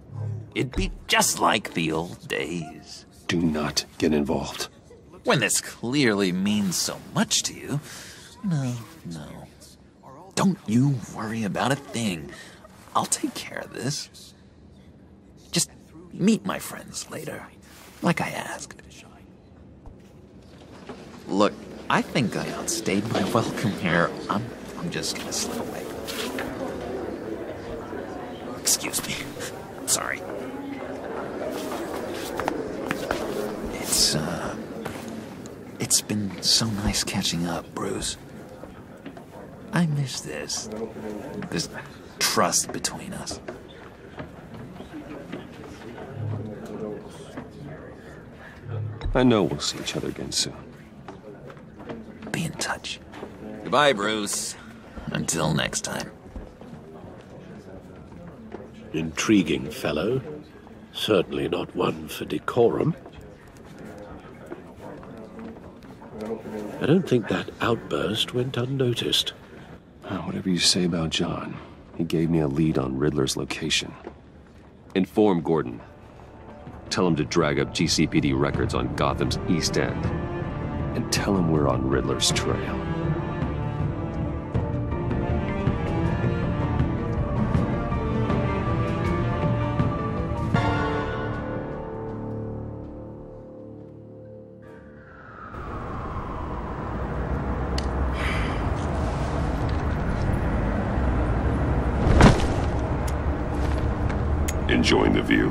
It'd be just like the old days. Do not get involved. When this clearly means so much to you. No. Don't you worry about a thing. I'll take care of this. Just meet my friends later, like I asked. Look, I think I outstayed my welcome here. I'm just gonna slip away. Excuse me. I'm sorry. Nice catching up, Bruce. I miss this. This trust between us. I know we'll see each other again soon. Be in touch. Goodbye, Bruce. Until next time. Intriguing fellow. Certainly not one for decorum. I don't think that outburst went unnoticed. Whatever you say about John, he gave me a lead on Riddler's location. Inform Gordon. Tell him to drag up GCPD records on Gotham's East End. And tell him we're on Riddler's trail. Enjoying the view?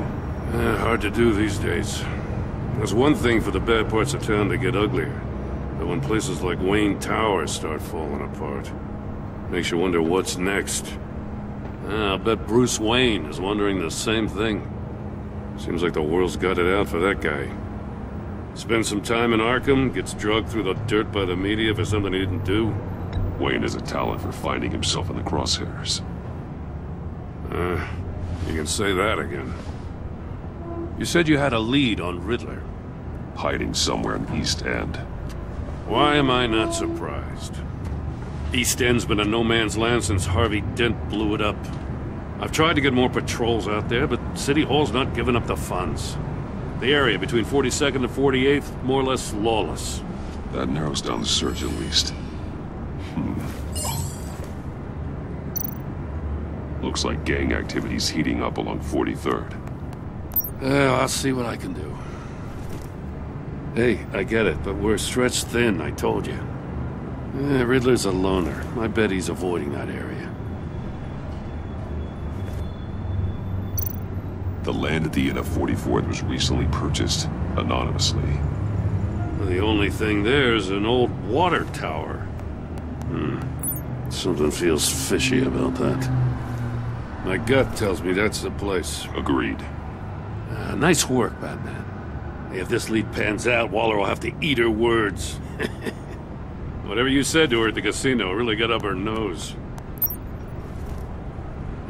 Hard to do these days. There's one thing for the bad parts of town to get uglier. But when places like Wayne Tower start falling apart, makes you wonder what's next. I'll bet Bruce Wayne is wondering the same thing. Seems like the world's got it out for that guy. Spends some time in Arkham, gets drugged through the dirt by the media for something he didn't do. Wayne has a talent for finding himself in the crosshairs. You can say that again. You said you had a lead on Riddler. Hiding somewhere in East End. Why am I not surprised? East End's been a no-man's land since Harvey Dent blew it up. I've tried to get more patrols out there, but City Hall's not giving up the funds. The area between 42nd and 48th, more or less lawless. That narrows down the search at least. Looks like gang activity's heating up along 43rd. I'll see what I can do. Hey, I get it, but we're stretched thin, I told you. Riddler's a loner. I bet he's avoiding that area. The land at the end of 44th was recently purchased, anonymously. The only thing there is an old water tower. Something feels fishy about that. My gut tells me that's the place. Agreed. Nice work, Batman. If this lead pans out, Waller will have to eat her words. Whatever you said to her at the casino really got up her nose.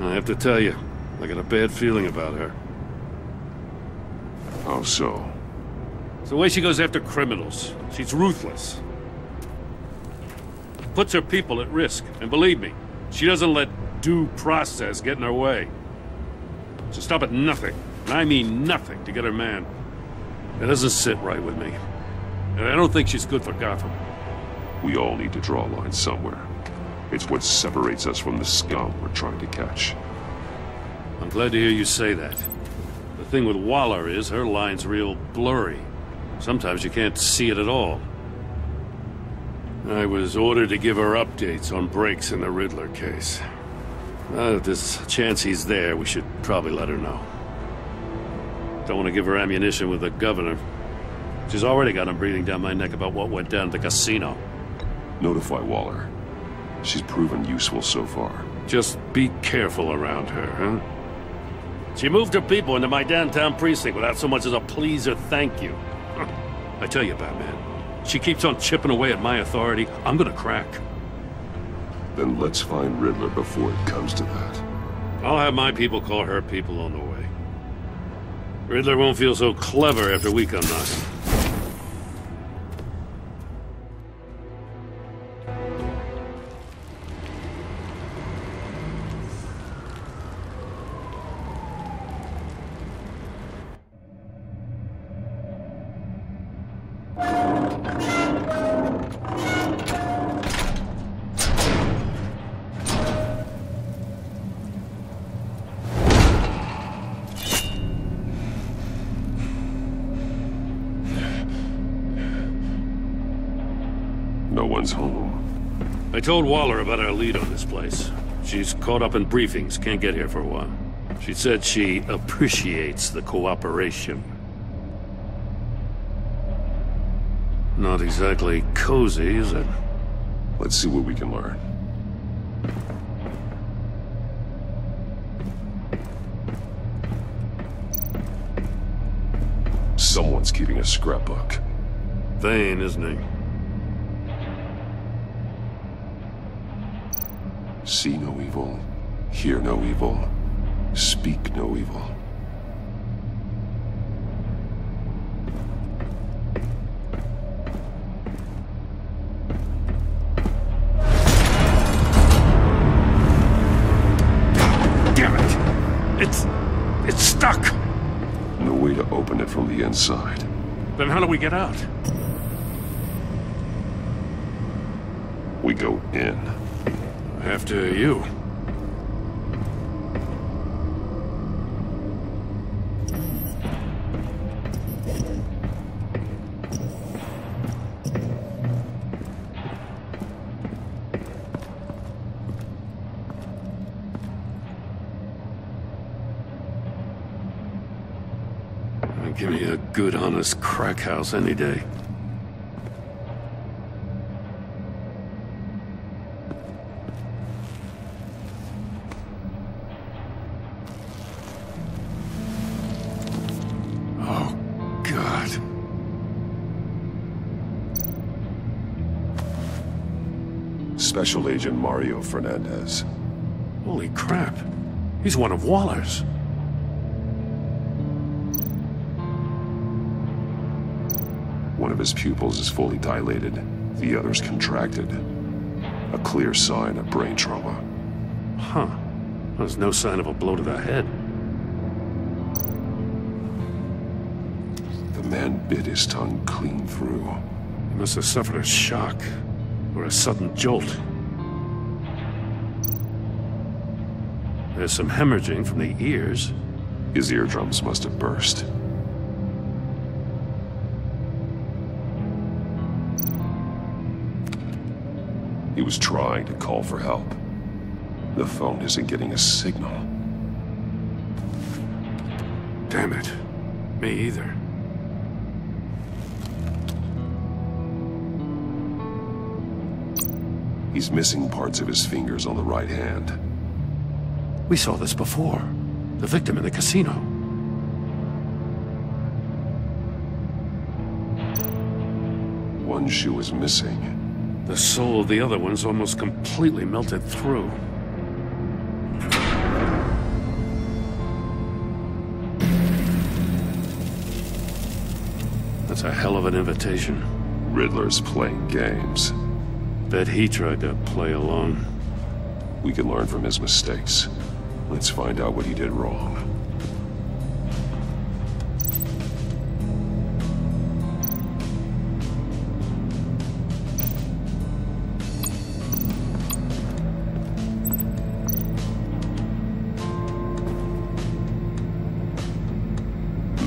I have to tell you, I got a bad feeling about her. How so? It's the way she goes after criminals. She's ruthless. Puts her people at risk, and believe me, she doesn't let due process get in her way. She'll stop at nothing, and I mean nothing, to get her man. It doesn't sit right with me. And I don't think she's good for Gotham. We all need to draw a line somewhere. It's what separates us from the scum we're trying to catch. I'm glad to hear you say that. The thing with Waller is her line's real blurry. Sometimes you can't see it at all. I was ordered to give her updates on breaks in the Riddler case. If there's a chance he's there, we should probably let her know. Don't want to give her ammunition with the governor. She's already got him breathing down my neck about what went down at the casino. Notify Waller. She's proven useful so far. Just be careful around her, huh? She moved her people into my downtown precinct without so much as a please or thank you. I tell you, Batman, she keeps on chipping away at my authority, I'm gonna crack. Then let's find Riddler before it comes to that. I'll have my people call her people on the way. Riddler won't feel so clever after we come knocking. No one's home. I told Waller about our lead on this place. She's caught up in briefings, can't get here for a while. She said she appreciates the cooperation. Not exactly cozy, is it? Let's see what we can learn. Someone's keeping a scrapbook. Vain, isn't he? See no evil, hear no evil, speak no evil. Damn it! It's stuck! No way to open it from the inside. Then how do we get out? We go in. After you. Give me a good, honest crack house any day. Oh, God. Special Agent Mario Fernandez. Holy crap. He's one of Waller's. One of his pupils is fully dilated, the other's contracted. A clear sign of brain trauma. Huh. There's no sign of a blow to the head. The man bit his tongue clean through. He must have suffered a shock, or a sudden jolt. There's some hemorrhaging from the ears. His eardrums must have burst. He was trying to call for help. The phone isn't getting a signal. Damn it. Me either. He's missing parts of his fingers on the right hand. We saw this before. The victim in the casino. One shoe is missing. The sole of the other one's almost completely melted through. That's a hell of an invitation. Riddler's playing games. Bet he tried to play along. We can learn from his mistakes. Let's find out what he did wrong.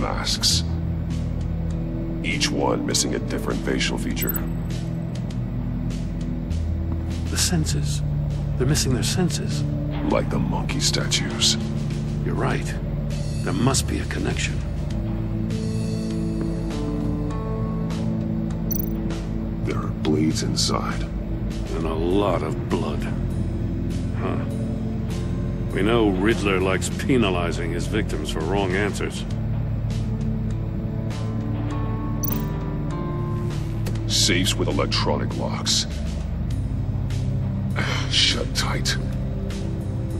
Masks. Each one missing a different facial feature. The senses. They're missing their senses. Like the monkey statues. You're right. There must be a connection. There are bleeds inside. And a lot of blood. Huh. We know Riddler likes penalizing his victims for wrong answers. Safes with electronic locks. Shut tight.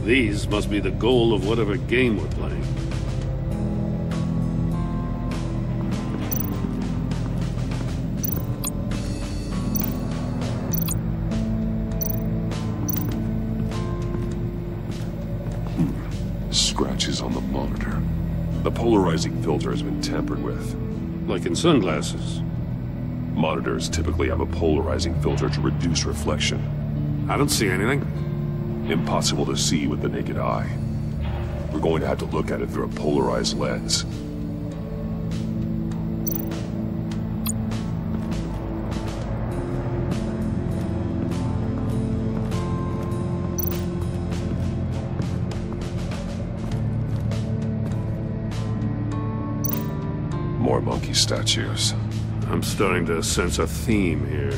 These must be the goal of whatever game we're playing. Scratches on the monitor. The polarizing filter has been tampered with. Like in sunglasses. Monitors typically have a polarizing filter to reduce reflection. I don't see anything. Impossible to see with the naked eye. We're going to have to look at it through a polarized lens. More monkey statues. I'm starting to sense a theme here.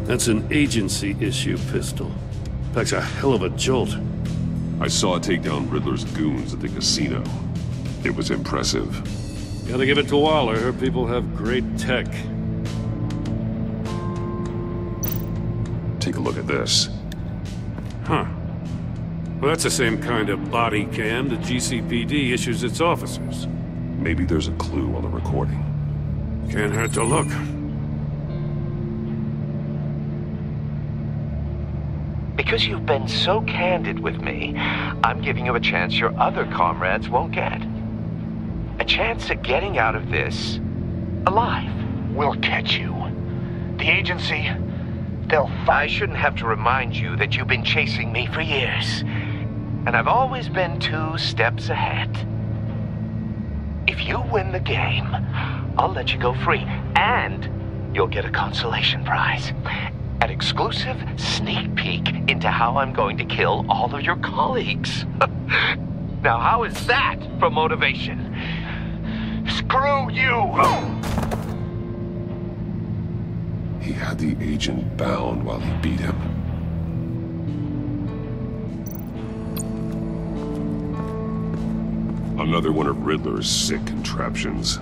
That's an agency issue pistol. Packs a hell of a jolt. I saw it take down Riddler's goons at the casino. It was impressive. Gotta give it to Waller. Her people have great tech. Take a look at this. Huh. Well, that's the same kind of body cam the GCPD issues its officers. Maybe there's a clue on the recording. Can't hurt to look. Because you've been so candid with me, I'm giving you a chance your other comrades won't get. A chance at getting out of this alive. We'll catch you. The agency, they'll find... I shouldn't have to remind you that you've been chasing me for years. And I've always been 2 steps ahead. If you win the game, I'll let you go free. And you'll get a consolation prize. An exclusive sneak peek into how I'm going to kill all of your colleagues. Now, how is that for motivation? Screw you! He had the agent bound while he beat him. Another one of Riddler's sick contraptions.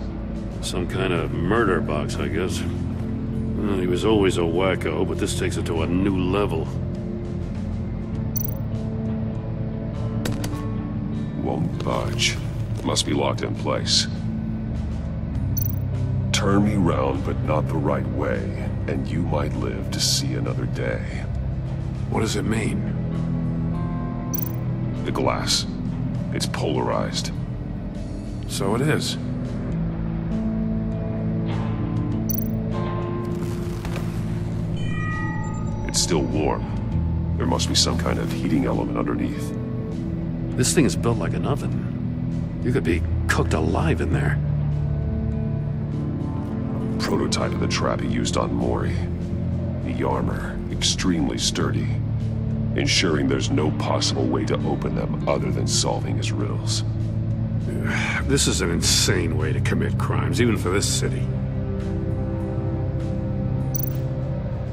Some kind of murder box, I guess. Well, he was always a wacko, but this takes it to a new level. Won't budge. Must be locked in place. Turn me round, but not the right way, and you might live to see another day. What does it mean? The glass. It's polarized. So it is. It's still warm. There must be some kind of heating element underneath. This thing is built like an oven. You could be cooked alive in there. Prototype of the trap he used on Mori. The armor, extremely sturdy, ensuring there's no possible way to open them other than solving his riddles. This is an insane way to commit crimes, even for this city.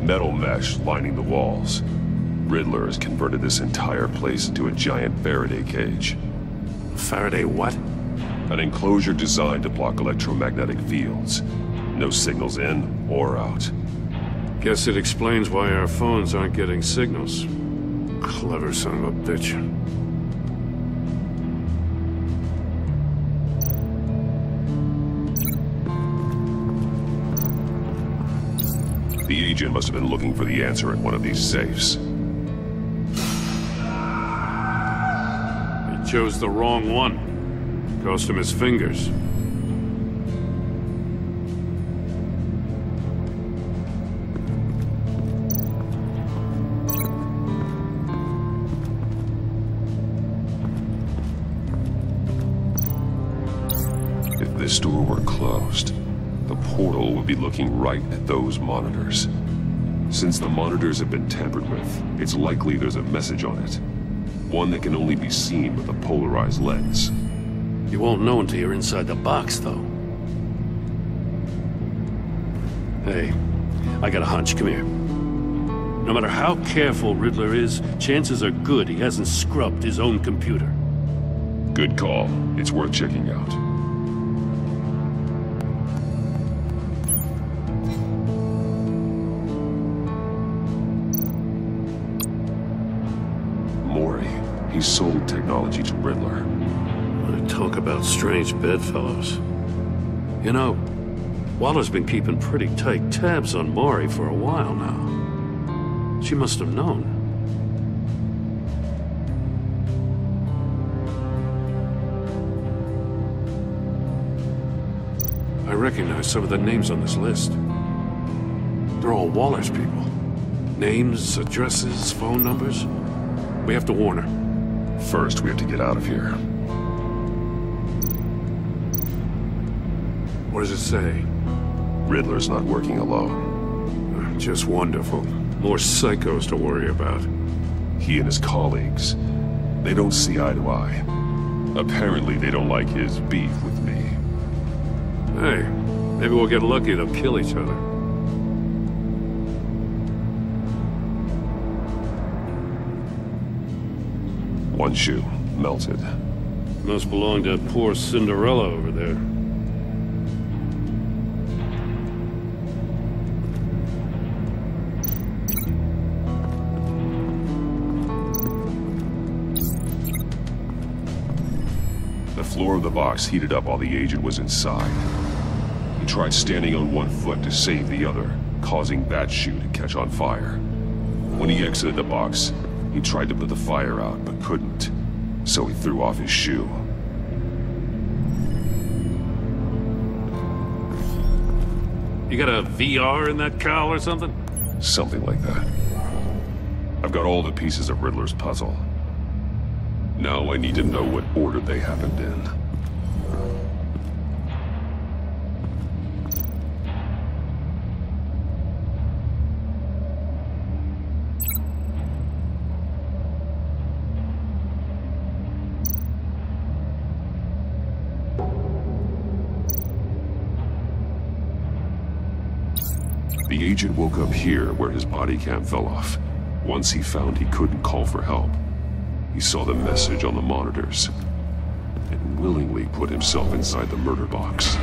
Metal mesh lining the walls. Riddler has converted this entire place into a giant Faraday cage. Faraday what? An enclosure designed to block electromagnetic fields. No signals in or out. Guess it explains why our phones aren't getting signals. Clever son of a bitch. The agent must have been looking for the answer in one of these safes. He chose the wrong one. Cost him his fingers. If this door were closed, the portal would be looking right at those monitors. Since the monitors have been tampered with, it's likely there's a message on it. One that can only be seen with a polarized lens. You won't know until you're inside the box, though. Hey, I got a hunch. Come here. No matter how careful Riddler is, chances are good he hasn't scrubbed his own computer. Good call. It's worth checking out. He sold technology to Riddler. Talk about strange bedfellows. You know, Waller's been keeping pretty tight tabs on Mori for a while now. She must have known. I recognize some of the names on this list. They're all Waller's people. Names, addresses, phone numbers. We have to warn her. First, we have to get out of here. What does it say? Riddler's not working alone. Just wonderful. More psychos to worry about. He and his colleagues, they don't see eye to eye. Apparently, they don't like his beef with me. Hey, maybe we'll get lucky to kill each other. One shoe, melted. Must belong to poor Cinderella over there. The floor of the box heated up while the agent was inside. He tried standing on one foot to save the other, causing that shoe to catch on fire. When he exited the box, he tried to put the fire out, but couldn't, so he threw off his shoe. You got a VR in that cowl or something? Something like that. I've got all the pieces of Riddler's puzzle. Now I need to know what order they happened in. The agent woke up here where his body cam fell off. Once he found he couldn't call for help, he saw the message on the monitors and willingly put himself inside the murder box.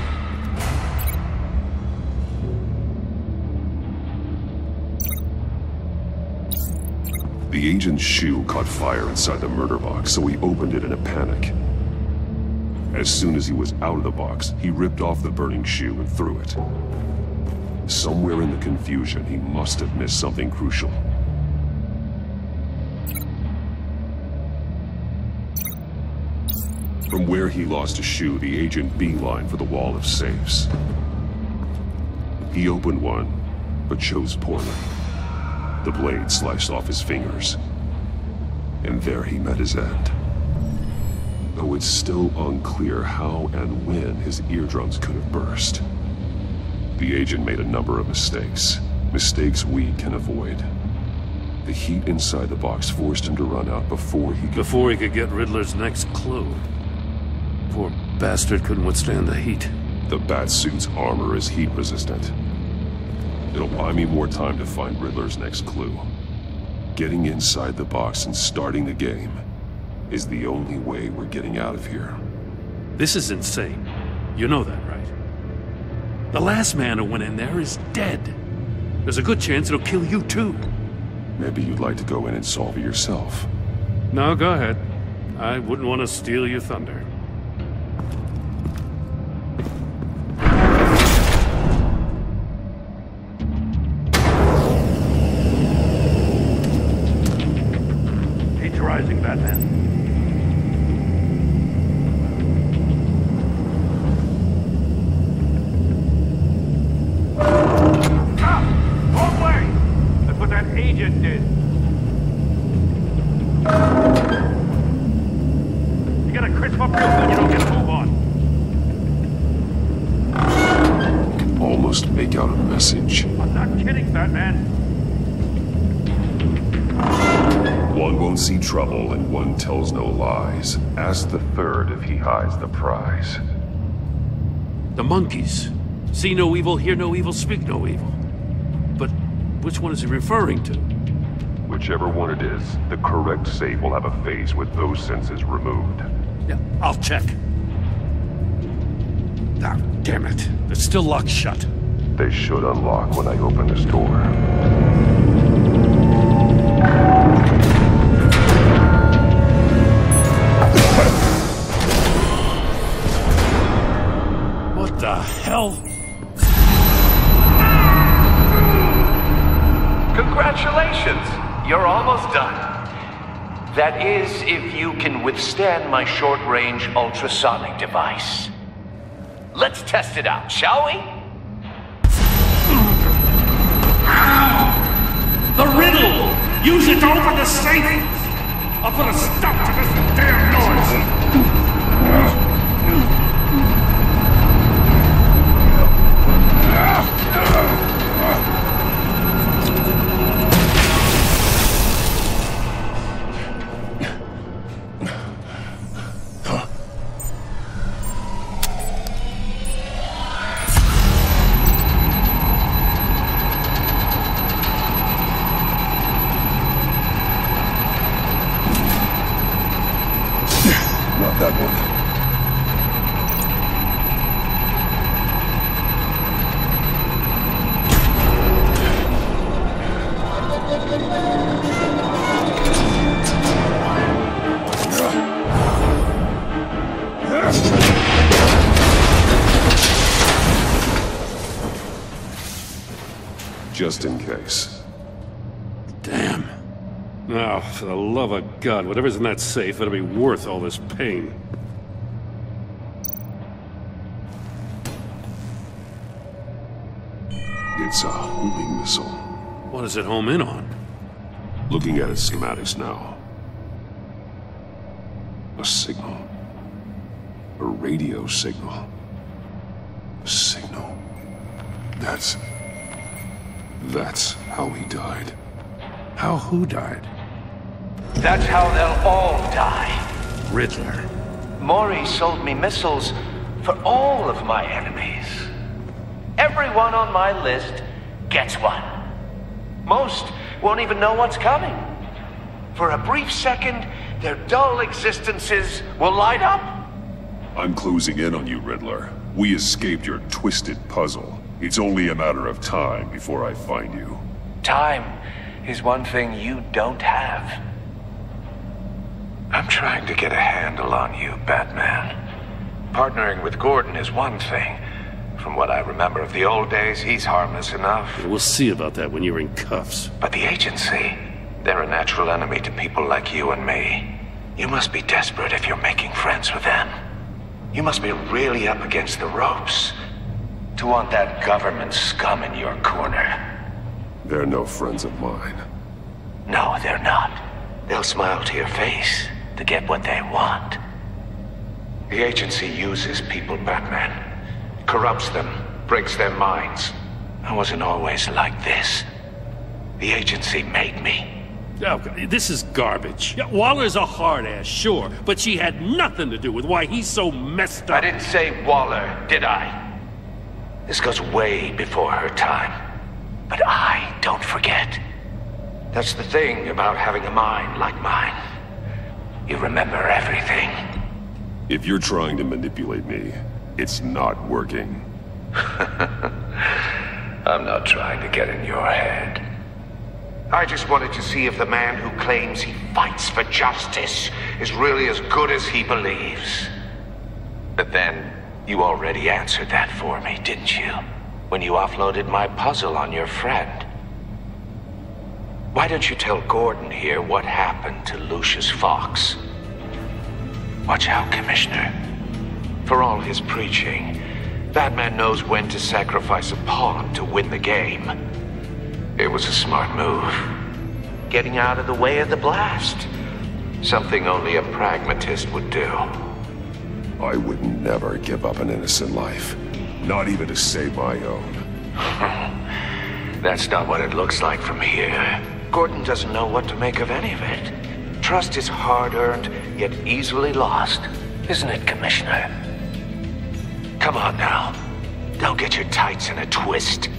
The agent's shoe caught fire inside the murder box, so he opened it in a panic. As soon as he was out of the box, he ripped off the burning shoe and threw it. Somewhere in the confusion, he must have missed something crucial. From where he lost a shoe, the agent beelined for the wall of safes. He opened one, but chose poorly. The blade sliced off his fingers. And there he met his end. Though it's still unclear how and when his eardrums could have burst. The agent made a number of mistakes. Mistakes we can avoid. The heat inside the box forced him to run out before he could get Riddler's next clue. Poor bastard couldn't withstand the heat. The Batsuit's armor is heat resistant. It'll buy me more time to find Riddler's next clue. Getting inside the box and starting the game is the only way we're getting out of here. This is insane. You know that, right? The last man who went in there is dead. There's a good chance it'll kill you too. Maybe you'd like to go in and solve it yourself. No, go ahead. I wouldn't want to steal your thunder. Rising, Batman. Wrong way! That's what that agent did. You gotta crisp up real good, you don't get to move on. I can almost make out a message. I'm not kidding, Batman. One won't see trouble and one tells no lies. Ask the third if he hides the prize. The monkeys. See no evil, hear no evil, speak no evil. But which one is he referring to? Whichever one it is, the correct save will have a face with those senses removed. Yeah, I'll check. Ah, damn it. They're still locked shut. They should unlock when I open this door. What the hell? Congratulations! You're almost done. That is, if you can withstand my short-range ultrasonic device. Let's test it out, shall we? The riddle! Use it to open the safe! I'll put a stop to this damn noise! That one. Just in case. Damn. Now, for the love of God, whatever's in that safe better be worth all this pain. It's a homing missile. What does it home in on? Looking at its schematics now. A signal. A radio signal. A signal. That's how he died. How who died? That's how they'll all die. Riddler. Maury sold me missiles for all of my enemies. Everyone on my list gets one. Most won't even know what's coming. For a brief second, their dull existences will light up. I'm closing in on you, Riddler. We escaped your twisted puzzle. It's only a matter of time before I find you. Time is one thing you don't have. I'm trying to get a handle on you, Batman. Partnering with Gordon is one thing. From what I remember of the old days, he's harmless enough. We'll see about that when you're in cuffs. But the agency, they're a natural enemy to people like you and me. You must be desperate if you're making friends with them. You must be really up against the ropes to want that government scum in your corner. They're no friends of mine. No, they're not. They'll smile to your face to get what they want. The agency uses people, Batman. Corrupts them, breaks their minds. I wasn't always like this. The agency made me. Oh, this is garbage. Yeah, Waller's a hard-ass, sure, but she had nothing to do with why he's so messed up. I didn't say Waller, did I? This goes way before her time. But I don't forget. That's the thing about having a mind like mine. You remember everything. If you're trying to manipulate me, it's not working. I'm not trying to get in your head. I just wanted to see if the man who claims he fights for justice is really as good as he believes. But then, you already answered that for me, didn't you? When you offloaded my puzzle on your friend. Why don't you tell Gordon here what happened to Lucius Fox? Watch out, Commissioner. For all his preaching, Batman knows when to sacrifice a pawn to win the game. It was a smart move. Getting out of the way of the blast. Something only a pragmatist would do. I would never give up an innocent life. Not even to save my own. That's not what it looks like from here. Gordon doesn't know what to make of any of it. Trust is hard-earned, yet easily lost. Isn't it, Commissioner? Come on now. Don't get your tights in a twist.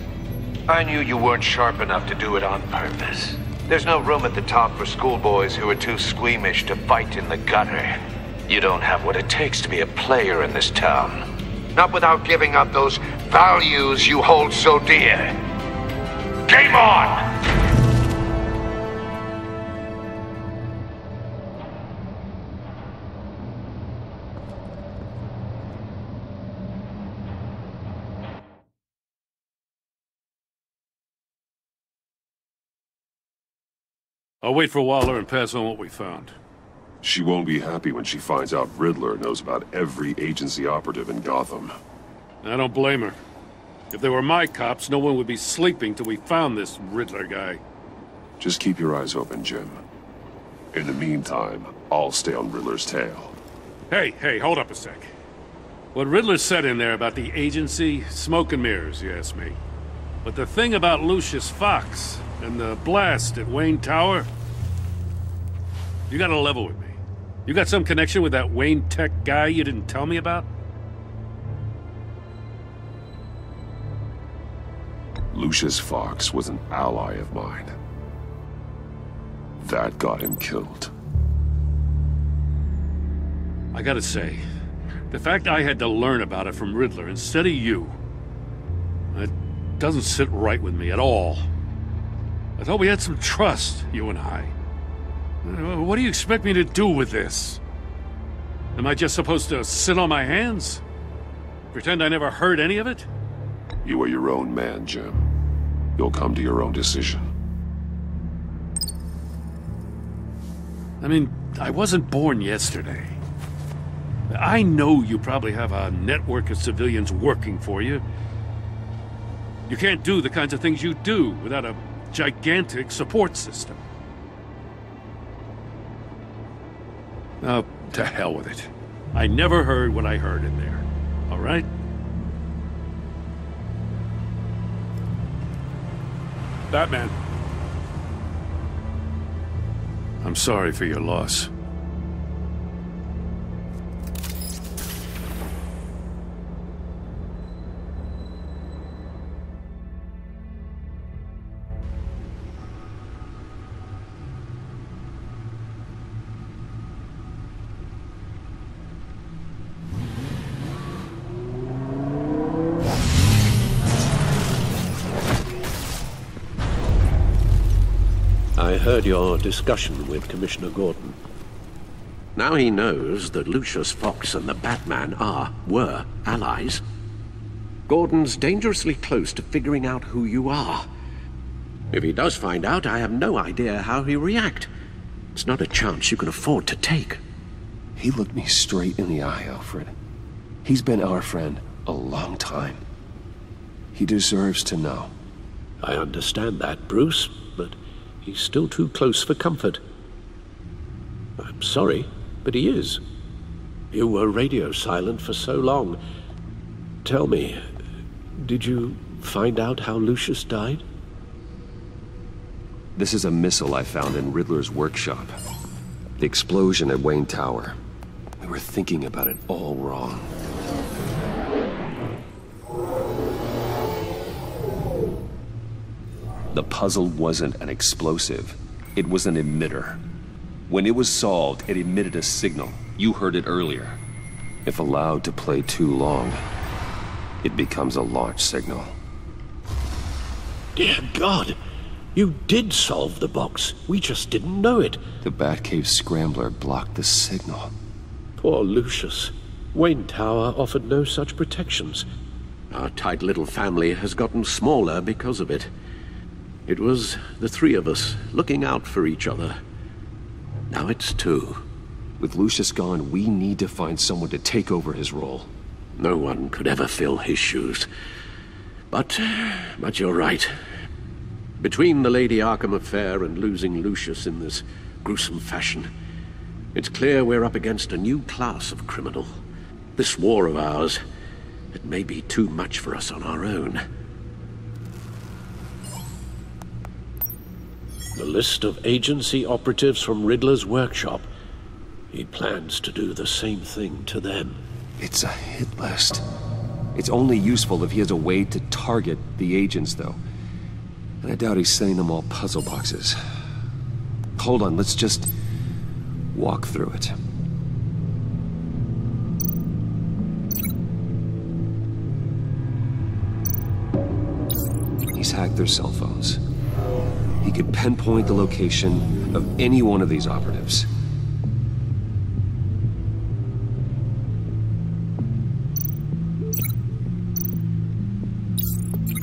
I knew you weren't sharp enough to do it on purpose. There's no room at the top for schoolboys who are too squeamish to fight in the gutter. You don't have what it takes to be a player in this town. Not without giving up those values you hold so dear. Game on! I'll wait for Waller and pass on what we found. She won't be happy when she finds out Riddler knows about every agency operative in Gotham. I don't blame her. If they were my cops, no one would be sleeping till we found this Riddler guy. Just keep your eyes open, Jim. In the meantime, I'll stay on Riddler's tail. Hey, hold up a sec. What Riddler said in there about the agency, smoke and mirrors, you ask me. But the thing about Lucius Fox and the blast at Wayne Tower, you gotta level with me. You got some connection with that Wayne Tech guy you didn't tell me about? Lucius Fox was an ally of mine. That got him killed. I gotta say, the fact I had to learn about it from Riddler instead of you, it doesn't sit right with me at all. I thought we had some trust, you and I. What do you expect me to do with this? Am I just supposed to sit on my hands? Pretend I never heard any of it? You are your own man, Jim. You'll come to your own decision. I mean, I wasn't born yesterday. I know you probably have a network of civilians working for you. You can't do the kinds of things you do without a gigantic support system. Oh, to hell with it. I never heard what I heard in there. All right? Batman. I'm sorry for your loss. I heard your discussion with Commissioner Gordon. Now he knows that Lucius Fox and the Batman were allies. Gordon's dangerously close to figuring out who you are. If he does find out, I have no idea how he'll react. It's not a chance you can afford to take. He looked me straight in the eye, Alfred. He's been our friend a long time. He deserves to know. I understand that, Bruce, but he's still too close for comfort. I'm sorry, but he is. You were radio silent for so long. Tell me, did you find out how Lucius died? This is a missile I found in Riddler's workshop. The explosion at Wayne Tower. We were thinking about it all wrong. The puzzle wasn't an explosive. It was an emitter. When it was solved, it emitted a signal. You heard it earlier. If allowed to play too long, it becomes a launch signal. Dear God! You did solve the box. We just didn't know it. The Batcave scrambler blocked the signal. Poor Lucius. Wayne Tower offered no such protections. Our tight little family has gotten smaller because of it. It was the three of us looking out for each other. Now it's two. With Lucius gone, we need to find someone to take over his role. No one could ever fill his shoes. But you're right. Between the Lady Arkham affair and losing Lucius in this gruesome fashion, it's clear we're up against a new class of criminal. This war of ours, it may be too much for us on our own. The list of agency operatives from Riddler's workshop. He plans to do the same thing to them. It's a hit list. It's only useful if he has a way to target the agents, though. And I doubt he's sending them all puzzle boxes. Hold on, let's just walk through it. He's hacked their cell phones. He could pinpoint the location of any one of these operatives.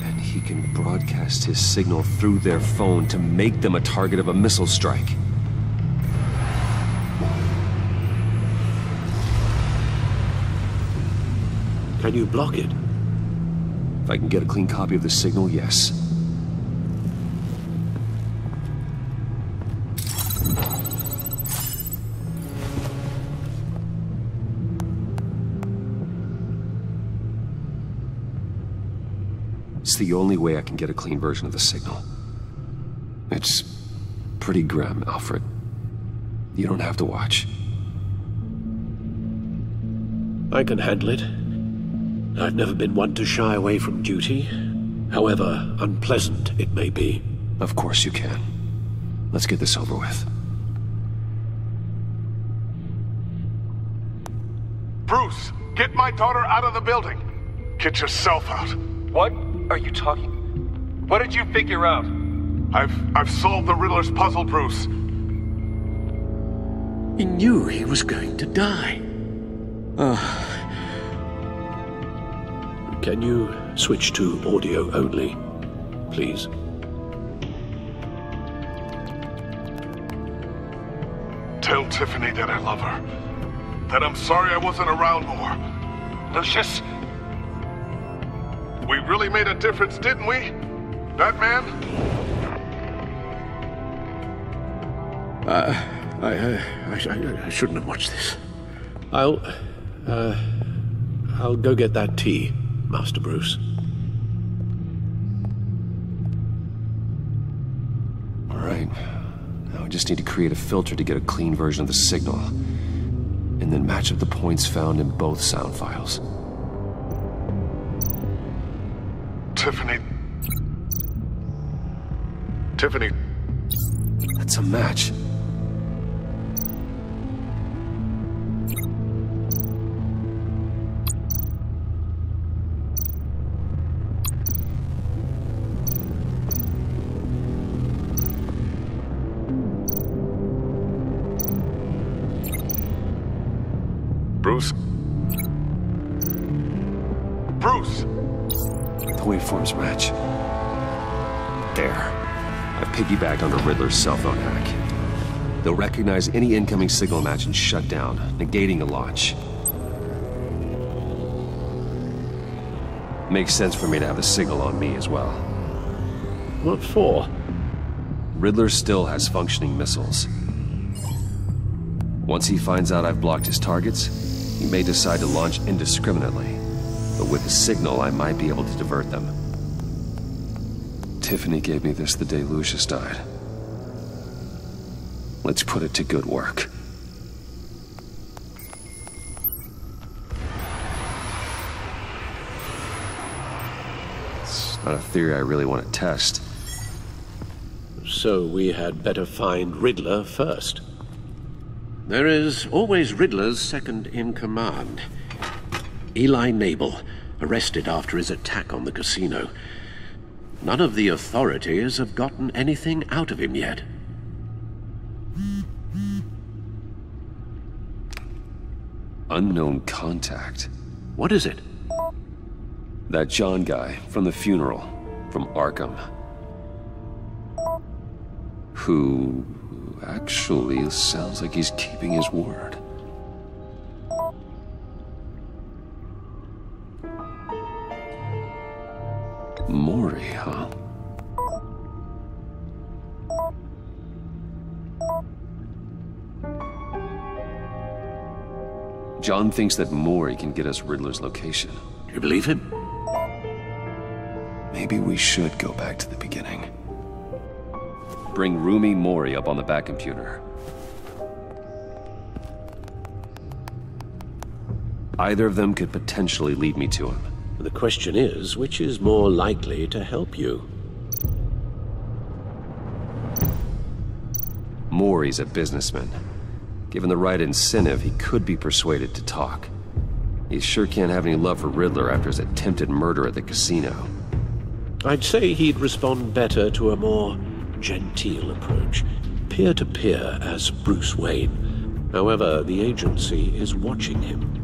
And he can broadcast his signal through their phone to make them a target of a missile strike. Can you block it? If I can get a clean copy of the signal, yes. It's the only way I can get a clean version of the signal. It's pretty grim, Alfred. You don't have to watch. I can handle it. I've never been one to shy away from duty, however unpleasant it may be. Of course you can. Let's get this over with. Bruce, get my daughter out of the building. Get yourself out. What are you talking? What did you figure out? I've solved the Riddler's puzzle, Bruce. He knew he was going to die. Can you switch to audio only, please? Tell Tiffany that I love her. That I'm sorry I wasn't around more. Lucius? We really made a difference, didn't we? Batman? I shouldn't have watched this. I'll go get that tea, Master Bruce. All right. Now I just need to create a filter to get a clean version of the signal, and then match up the points found in both sound files. Tiffany. That's a match. Bruce? Bruce! The waveforms match. There. I've piggybacked onto Riddler's cell phone hack. They'll recognize any incoming signal match and shut down, negating a launch. Makes sense for me to have the signal on me as well. What for? Riddler still has functioning missiles. Once he finds out I've blocked his targets, he may decide to launch indiscriminately. But with the signal, I might be able to divert them. Tiffany gave me this the day Lucius died. Let's put it to good work. It's not a theory I really want to test. So we had better find Riddler first. There is always Riddler's second-in-command. Eli Nabel, arrested after his attack on the casino. None of the authorities have gotten anything out of him yet. Unknown contact. What is it? That John guy from the funeral, from Arkham. Who actually sounds like he's keeping his word. Maury, huh? John thinks that Maury can get us Riddler's location. Do you believe him? Maybe we should go back to the beginning. Bring Roomy Maury up on the back computer. Either of them could potentially lead me to him. The question is, which is more likely to help you? Maury's a businessman. Given the right incentive, he could be persuaded to talk. He sure can't have any love for Riddler after his attempted murder at the casino. I'd say he'd respond better to a more genteel approach, peer-to-peer as Bruce Wayne. However, the agency is watching him.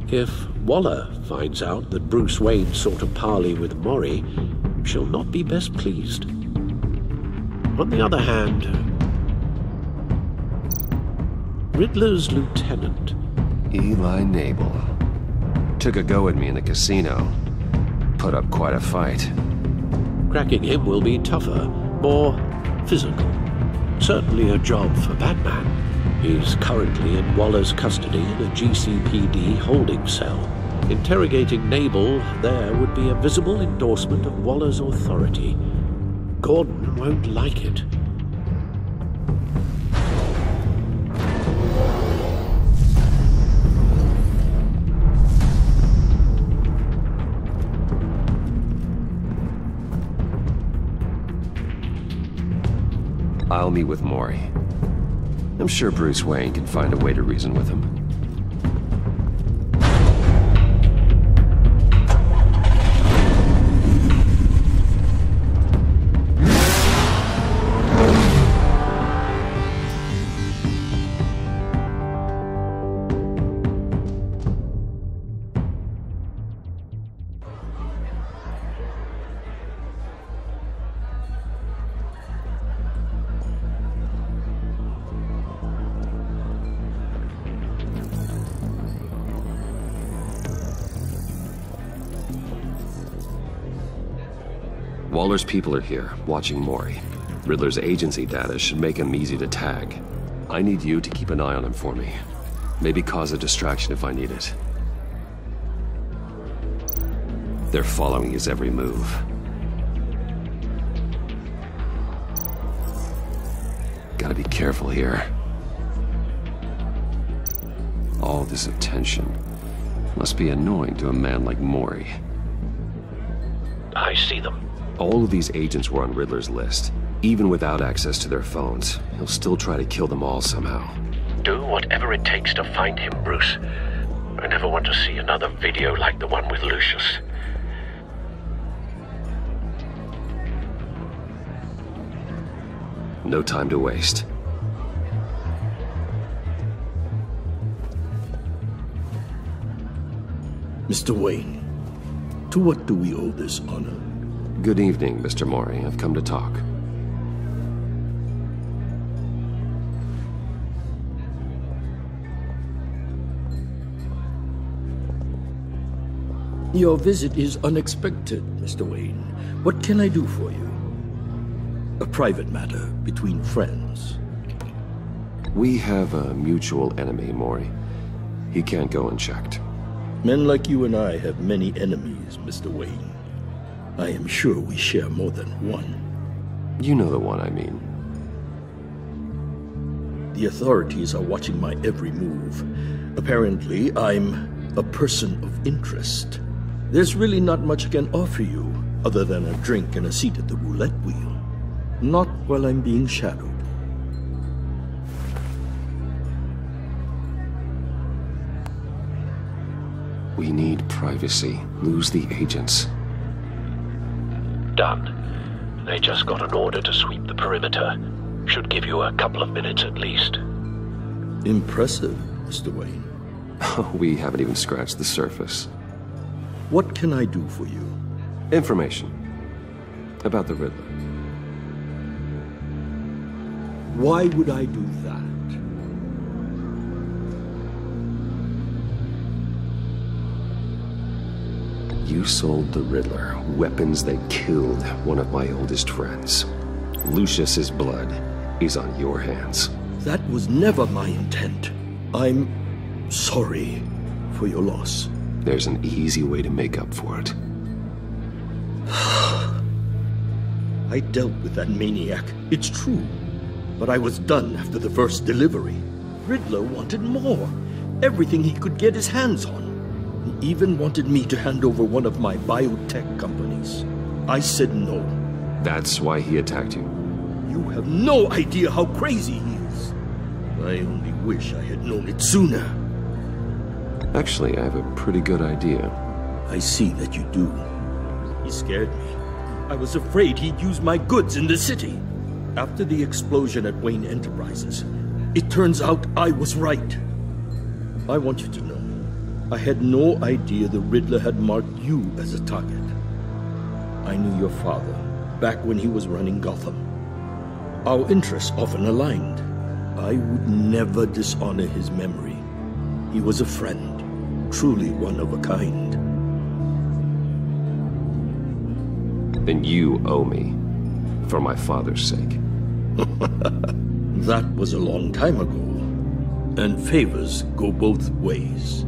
If Waller finds out that Bruce Wayne sought a parley with Maury, she'll not be best pleased. On the other hand, Riddler's lieutenant, Eli Nabel, took a go at me in the casino. Put up quite a fight. Cracking him will be tougher, more physical. Certainly a job for Batman. He's currently in Waller's custody in a GCPD holding cell. Interrogating Nabel there would be a visible endorsement of Waller's authority. Gordon won't like it. I'll meet with Maury. I'm sure Bruce Wayne can find a way to reason with him. Waller's people are here, watching Mori. Riddler's agency data should make him easy to tag. I need you to keep an eye on him for me. Maybe cause a distraction if I need it. They're following his every move. Gotta be careful here. All this attention must be annoying to a man like Mori. I see them. All of these agents were on Riddler's list. Even without access to their phones, he'll still try to kill them all somehow. Do whatever it takes to find him, Bruce. I never want to see another video like the one with Lucius. No time to waste. Mr. Wayne, to what do we owe this honor? Good evening, Mr. Mori. I've come to talk. Your visit is unexpected, Mr. Wayne. What can I do for you? A private matter between friends. We have a mutual enemy, Mori. He can't go unchecked. Men like you and I have many enemies, Mr. Wayne. I am sure we share more than one. You know the one I mean. The authorities are watching my every move. Apparently, I'm a person of interest. There's really not much I can offer you, other than a drink and a seat at the roulette wheel. Not while I'm being shadowed. We need privacy. Lose the agents. Done. They just got an order to sweep the perimeter. Should give you a couple of minutes at least. Impressive, Mr. Wayne. We haven't even scratched the surface. What can I do for you? Information. About the Riddler. Why would I do that? You sold the Riddler weapons that killed one of my oldest friends. Lucius's blood is on your hands. That was never my intent. I'm sorry for your loss. There's an easy way to make up for it. I dealt with that maniac, it's true. But I was done after the first delivery. Riddler wanted more. Everything he could get his hands on. He even wanted me to hand over one of my biotech companies. I said no. That's why he attacked you? You have no idea how crazy he is. I only wish I had known it sooner. Actually, I have a pretty good idea. I see that you do. He scared me. I was afraid he'd use my goods in the city. After the explosion at Wayne Enterprises, it turns out I was right. I want you to know, I had no idea the Riddler had marked you as a target. I knew your father back when he was running Gotham. Our interests often aligned. I would never dishonor his memory. He was a friend, truly one of a kind. Then you owe me, for my father's sake. That was a long time ago, and favors go both ways.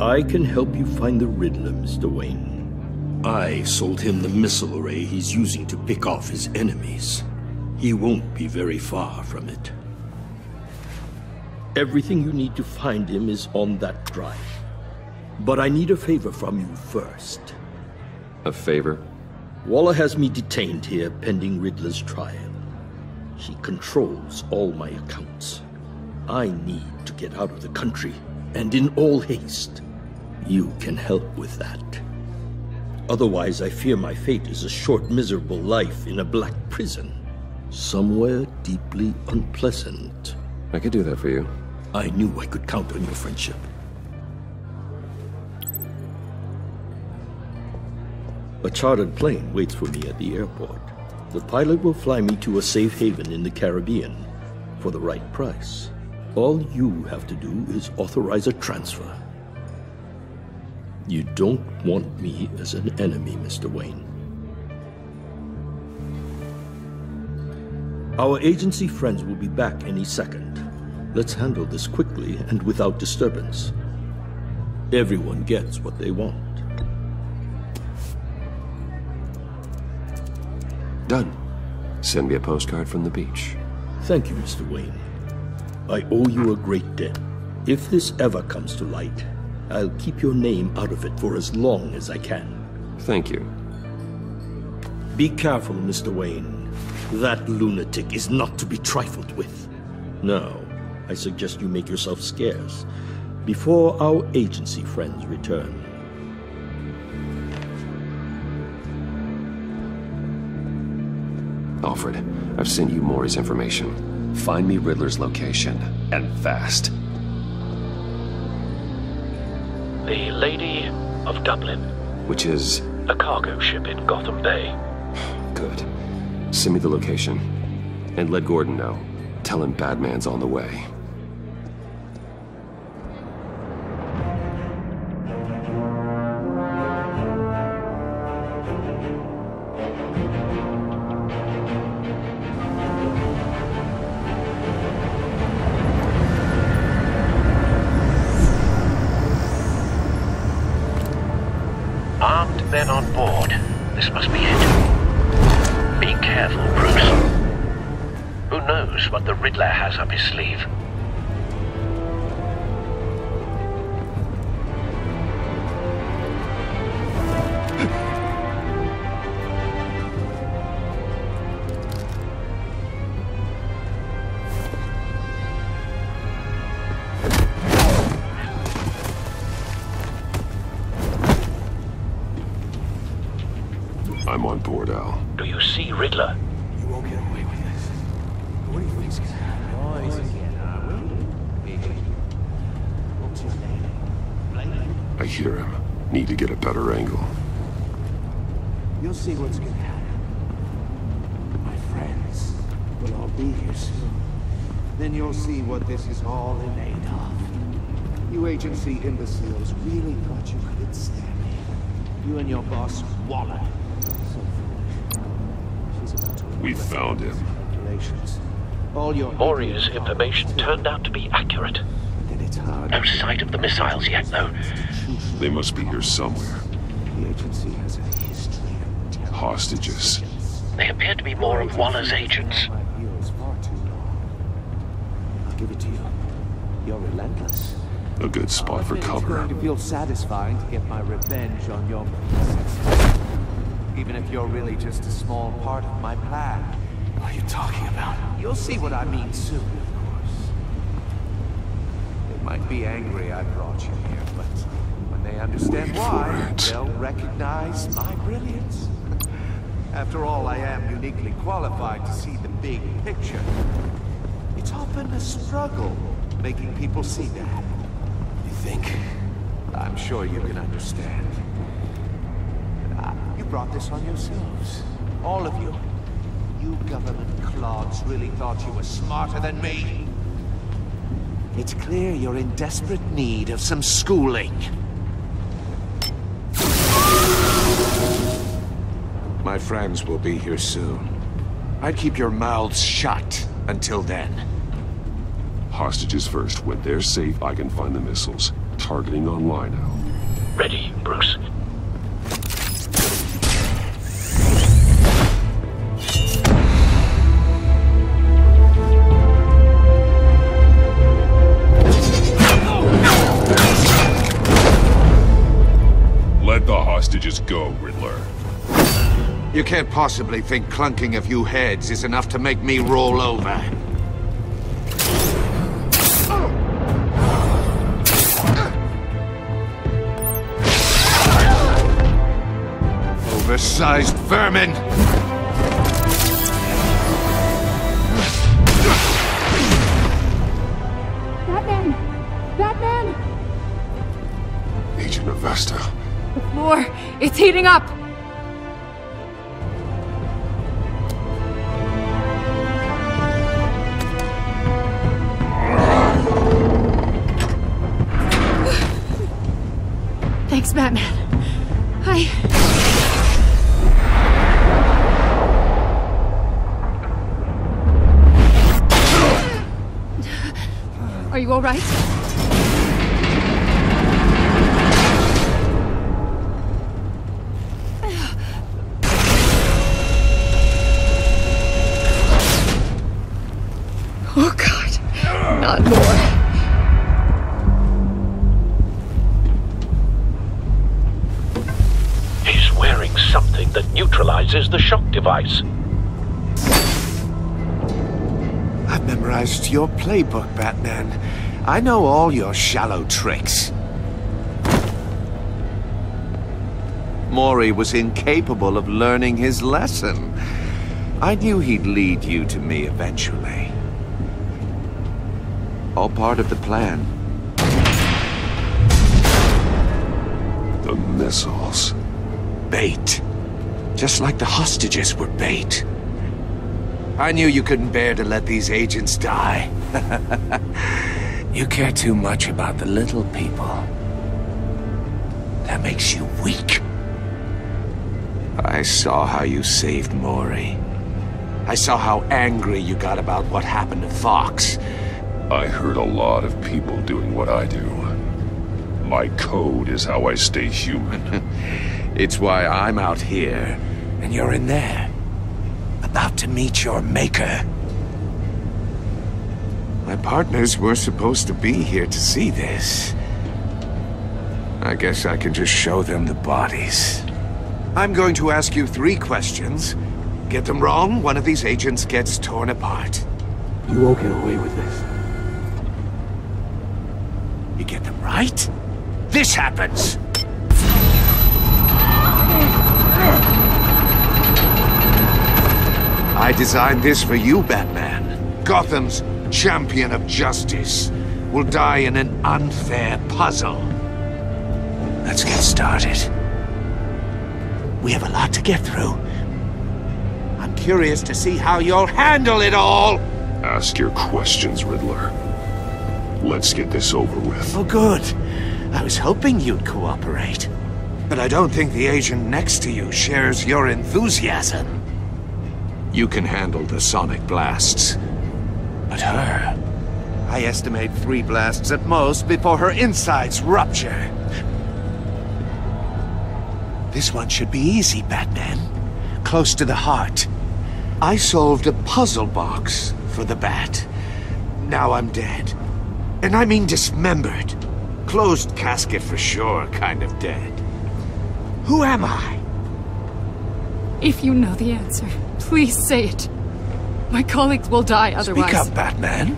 I can help you find the Riddler, Mr. Wayne. I sold him the missile array he's using to pick off his enemies. He won't be very far from it. Everything you need to find him is on that drive. But I need a favor from you first. A favor? Waller has me detained here pending Riddler's trial. She controls all my accounts. I need to get out of the country, and in all haste. You can help with that. Otherwise, I fear my fate is a short, miserable life in a black prison. Somewhere deeply unpleasant. I could do that for you. I knew I could count on your friendship. A chartered plane waits for me at the airport. The pilot will fly me to a safe haven in the Caribbean for the right price. All you have to do is authorize a transfer. You don't want me as an enemy, Mr. Wayne. Our agency friends will be back any second. Let's handle this quickly and without disturbance. Everyone gets what they want. Done. Send me a postcard from the beach. Thank you, Mr. Wayne. I owe you a great debt. If this ever comes to light, I'll keep your name out of it for as long as I can. Thank you. Be careful, Mr. Wayne. That lunatic is not to be trifled with. Now, I suggest you make yourself scarce before our agency friends return. Alfred, I've sent you Maury's information. Find me Riddler's location, and fast. The Lady of Dublin. Which is? A cargo ship in Gotham Bay. Good. Send me the location. And let Gordon know. Tell him Batman's on the way. Armed men on board. This must be it. Be careful, Bruce. Who knows what the Riddler has up his sleeve? I'm on board, Al. Do you see Riddler? You won't get away with this. What do you think's gonna happen? What's your name? I hear him. Need to get a better angle. You'll see what's gonna happen. My friends will all be here soon. Then you'll see what this is all in aid of. You agency imbeciles really thought you could stand me. You and your boss, Waller. We found him. Maury's information turned out to be accurate. No sight of the missiles yet, though. They must be here somewhere. The agency has a history of hostages. They appear to be more of Waller's agents. I'll give it to you. You're relentless. A good spot for cover. It's going to feel satisfying to get my revenge on your predecessor. Even if you're really just a small part of my plan. What are you talking about? You'll see what I mean soon, of course. They might be angry I brought you here, but when they understand why, they'll recognize my brilliance. After all, I am uniquely qualified to see the big picture. It's often a struggle making people see that. You think? I'm sure you can understand. You brought this on yourselves. All of you. You government clods really thought you were smarter than me. It's clear you're in desperate need of some schooling. My friends will be here soon. I'd keep your mouths shut until then. Hostages first. When they're safe, I can find the missiles. Targeting online now. Ready, Bruce. Let the hostages go, Riddler. You can't possibly think clunking a few heads is enough to make me roll over. Oversized vermin! Batman! Batman! Agent Avesta. The floor, it's heating up! Thanks, Batman. Are you all right? Oh, God. Not more. He's wearing something that neutralizes the shock device. I've memorized your playbook, Batman. I know all your shallow tricks. Mori was incapable of learning his lesson. I knew he'd lead you to me eventually. All part of the plan. The missiles. Bait. Just like the hostages were bait. I knew you couldn't bear to let these agents die. You care too much about the little people. That makes you weak. I saw how you saved Mori. I saw how angry you got about what happened to Fox. I hurt a lot of people doing what I do. My code is how I stay human. It's why I'm out here, and you're in there. About to meet your maker. My partners were supposed to be here to see this. I guess I can just show them the bodies. I'm going to ask you 3 questions. Get them wrong, one of these agents gets torn apart. You won't get away with this. You get them right, this happens! I designed this for you, Batman. Gotham's champion of justice will die in an unfair puzzle. Let's get started. We have a lot to get through. I'm curious to see how you'll handle it all! Ask your questions, Riddler. Let's get this over with. Oh, good. I was hoping you'd cooperate. But I don't think the agent next to you shares your enthusiasm. You can handle the sonic blasts. But her... I estimate 3 blasts at most before her insides rupture. This one should be easy, Batman. Close to the heart. I solved a puzzle box for the Bat. Now I'm dead. And I mean dismembered. Closed casket for sure, kind of dead. Who am I? If you know the answer, please say it. My colleagues will die otherwise. Speak up, Batman.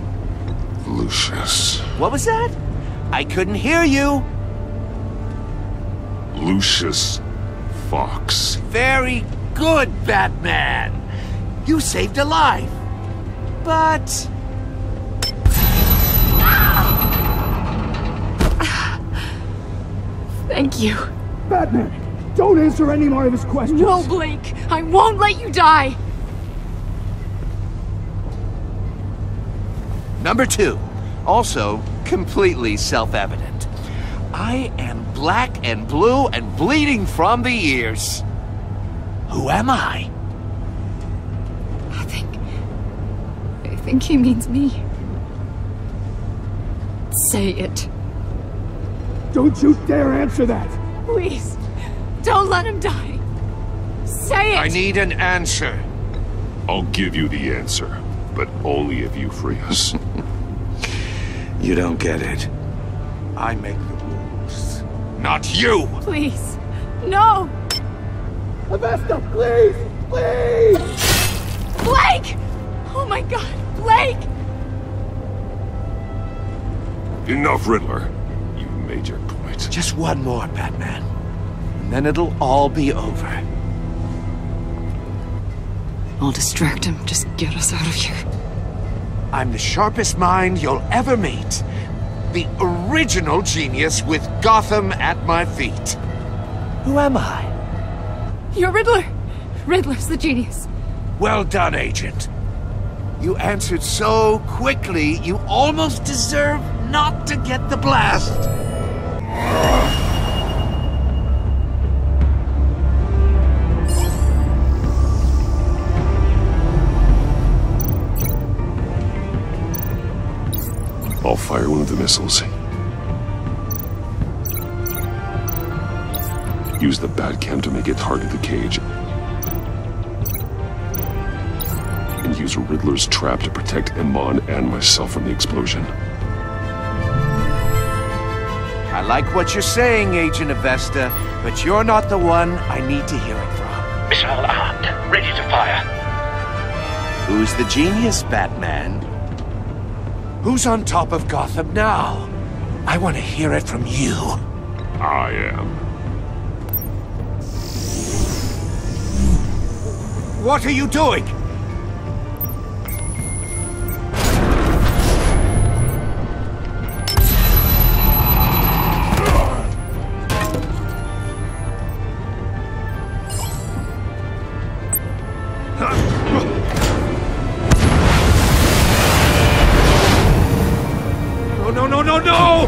Lucius. What was that? I couldn't hear you. Lucius Fox. Very good, Batman. You saved a life. But... Thank you. Batman, don't answer any more of his questions. No, Blake. I won't let you die. Number 2. Also, completely self-evident. I am black and blue and bleeding from the ears. Who am I? I think he means me. Say it. Don't you dare answer that! Please, don't let him die. Say it! I need an answer. I'll give you the answer, but only if you free us. You don't get it. I make the rules, not you! Please, no! Avesta, please! Please! Blake! Oh my God, Blake! Enough, Riddler. You've made your point. Just one more, Batman. And then it'll all be over. I'll distract him. Just get us out of here. I'm the sharpest mind you'll ever meet. The original genius with Gotham at my feet. Who am I? You're Riddler. Riddler's the genius. Well done, Agent. You answered so quickly, you almost deserve not to get the blast. I'll Fire one of the missiles. Use the Batcam to make it target the cage. And use Riddler's trap to protect Iman and myself from the explosion. I like what you're saying, Agent Avesta, but you're not the one I need to hear it from. Missile armed, ready to fire. Who's the genius, Batman? Who's on top of Gotham now? I want to hear it from you. I am. What are you doing? No!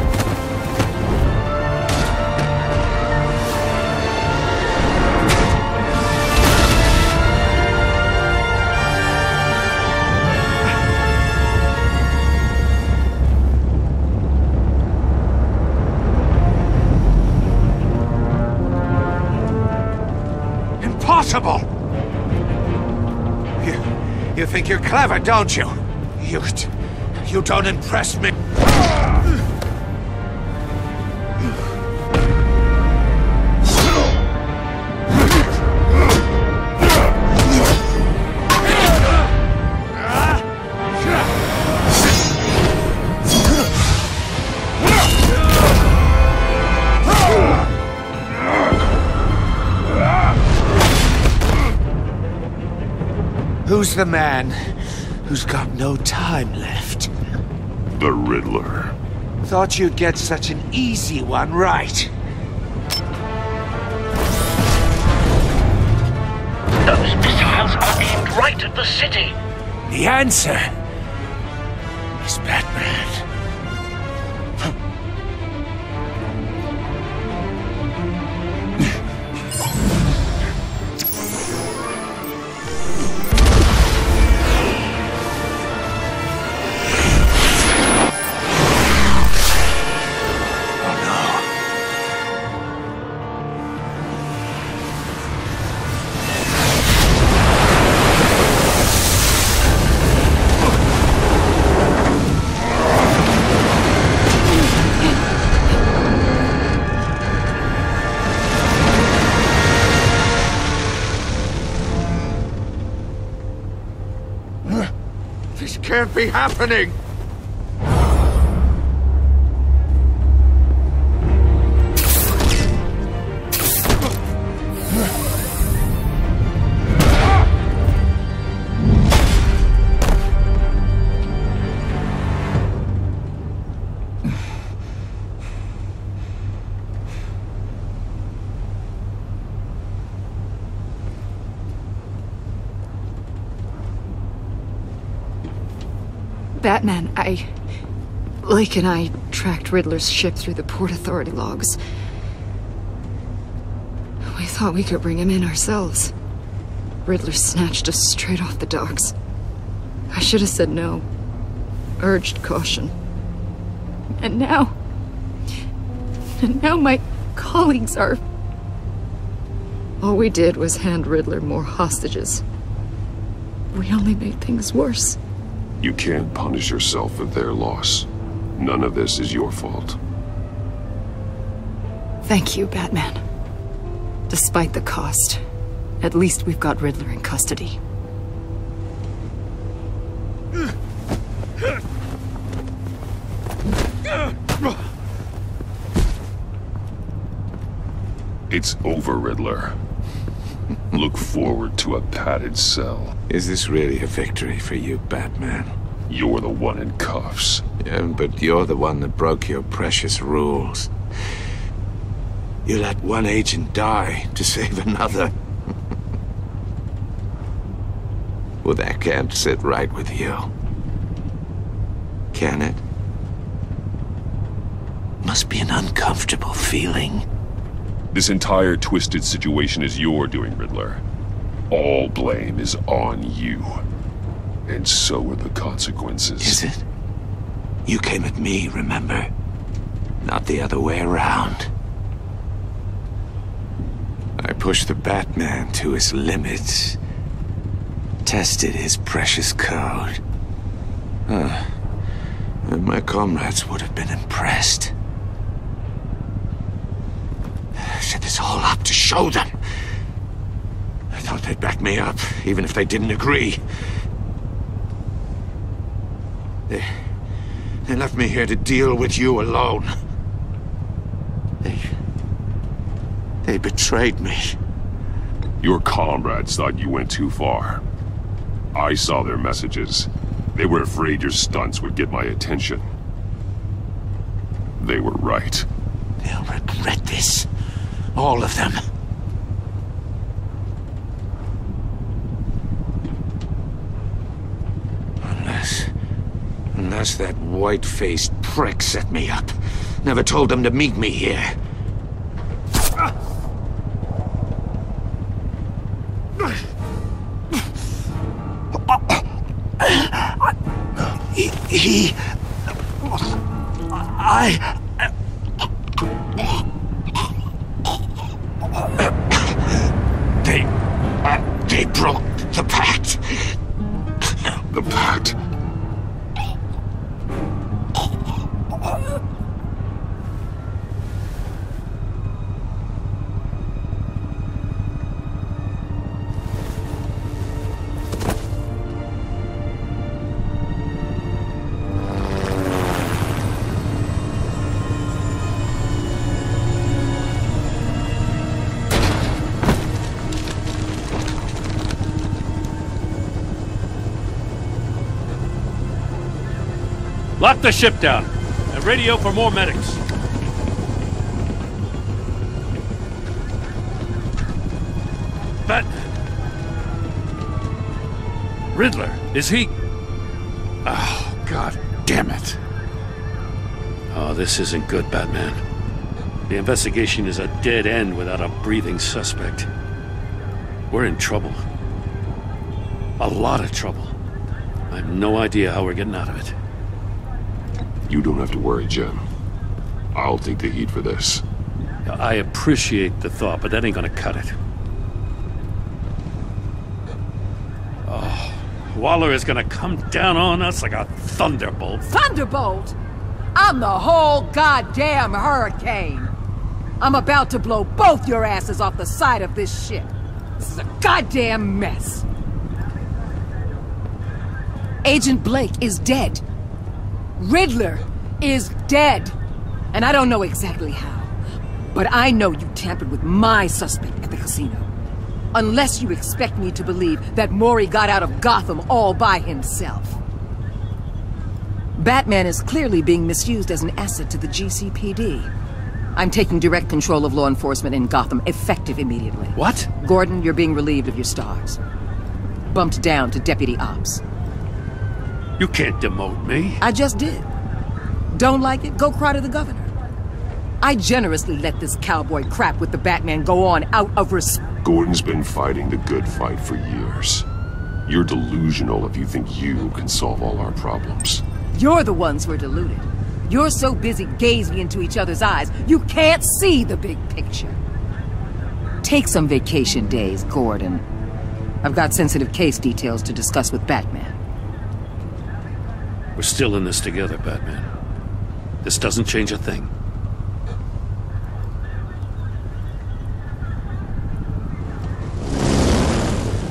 Impossible! You think you're clever, don't you? You don't impress me. Who's the man who's got no time left? The Riddler. Thought you'd get such an easy one right. Those missiles are aimed right at the city. The answer is Batman. This can't be happening! Batman, Lake and I tracked Riddler's ship through the Port Authority logs. We thought we could bring him in ourselves. Riddler snatched us straight off the docks. I should have said no. Urged caution. And now my colleagues are... All we did was hand Riddler more hostages. We only made things worse. You can't punish yourself for their loss. None of this is your fault. Thank you, Batman. Despite the cost, at least we've got Riddler in custody. It's over, Riddler. Look forward to a padded cell. Is this really a victory for you, Batman? You're the one in cuffs. Yeah, but you're the one that broke your precious rules. You let one agent die to save another. Well, that can't sit right with you. Can it? Must be an uncomfortable feeling. This entire twisted situation is your doing, Riddler. All blame is on you. And so are the consequences. Is it? You came at me, remember? Not the other way around. I pushed the Batman to his limits. Tested his precious code. And my comrades would have been impressed. I set this all up to show them. I thought they'd back me up, even if they didn't agree. They left me here to deal with you alone. They betrayed me. Your comrades thought you went too far. I saw their messages. They were afraid your stunts would get my attention. They were right. They'll regret this. All of them. Unless that white-faced prick set me up. Never told them to meet me here. They broke the pact. The pact? Lock the ship down and radio for more medics. Riddler, is he? Oh, God damn it. Oh, this isn't good, Batman. The investigation is a dead end without a breathing suspect. We're in trouble. A lot of trouble. I have no idea how we're getting out of it. You don't have to worry, Jim. I'll take the heat for this. I appreciate the thought, but that ain't gonna cut it. Oh, Waller is gonna come down on us like a thunderbolt. Thunderbolt? I'm the whole goddamn hurricane. I'm about to blow both your asses off the side of this ship. This is a goddamn mess. Agent Blake is dead. Riddler is dead. And I don't know exactly how. But I know you tampered with my suspect at the casino. Unless you expect me to believe that Mori got out of Gotham all by himself. Batman is clearly being misused as an asset to the GCPD. I'm taking direct control of law enforcement in Gotham, effective immediately. What? Gordon, you're being relieved of your stars. Bumped down to Deputy Ops. You can't demote me. I just did. Don't like it? Go cry to the governor. I generously let this cowboy crap with the Batman go on out of respect. Gordon's been fighting the good fight for years. You're delusional if you think you can solve all our problems. You're the ones who are deluded. You're so busy gazing into each other's eyes, you can't see the big picture. Take some vacation days, Gordon. I've got sensitive case details to discuss with Batman. We're still in this together, Batman. This doesn't change a thing.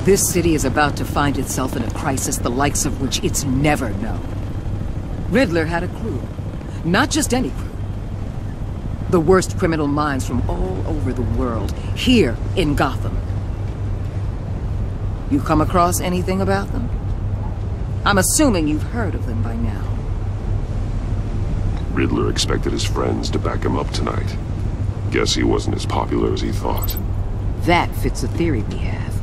This city is about to find itself in a crisis the likes of which it's never known. Riddler had a crew. Not just any crew. The worst criminal minds from all over the world, here in Gotham. You come across anything about them? I'm assuming you've heard of them by now. Riddler expected his friends to back him up tonight. Guess he wasn't as popular as he thought. That fits the theory we have.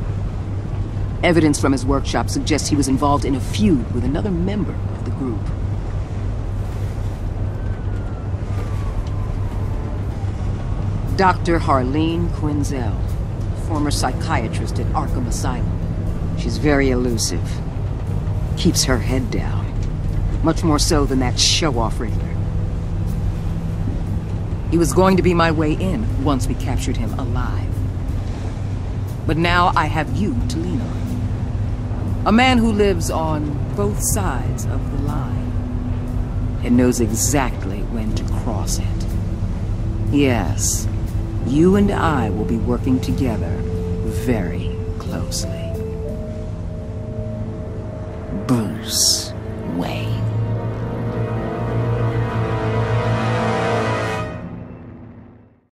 Evidence from his workshop suggests he was involved in a feud with another member of the group. Dr. Harleen Quinzel, former psychiatrist at Arkham Asylum. She's very elusive. Keeps her head down. Much more so than that show-off Riddler. He was going to be my way in once we captured him alive. But now I have you to lean on. A man who lives on both sides of the line and knows exactly when to cross it. Yes, you and I will be working together very closely. Bruce.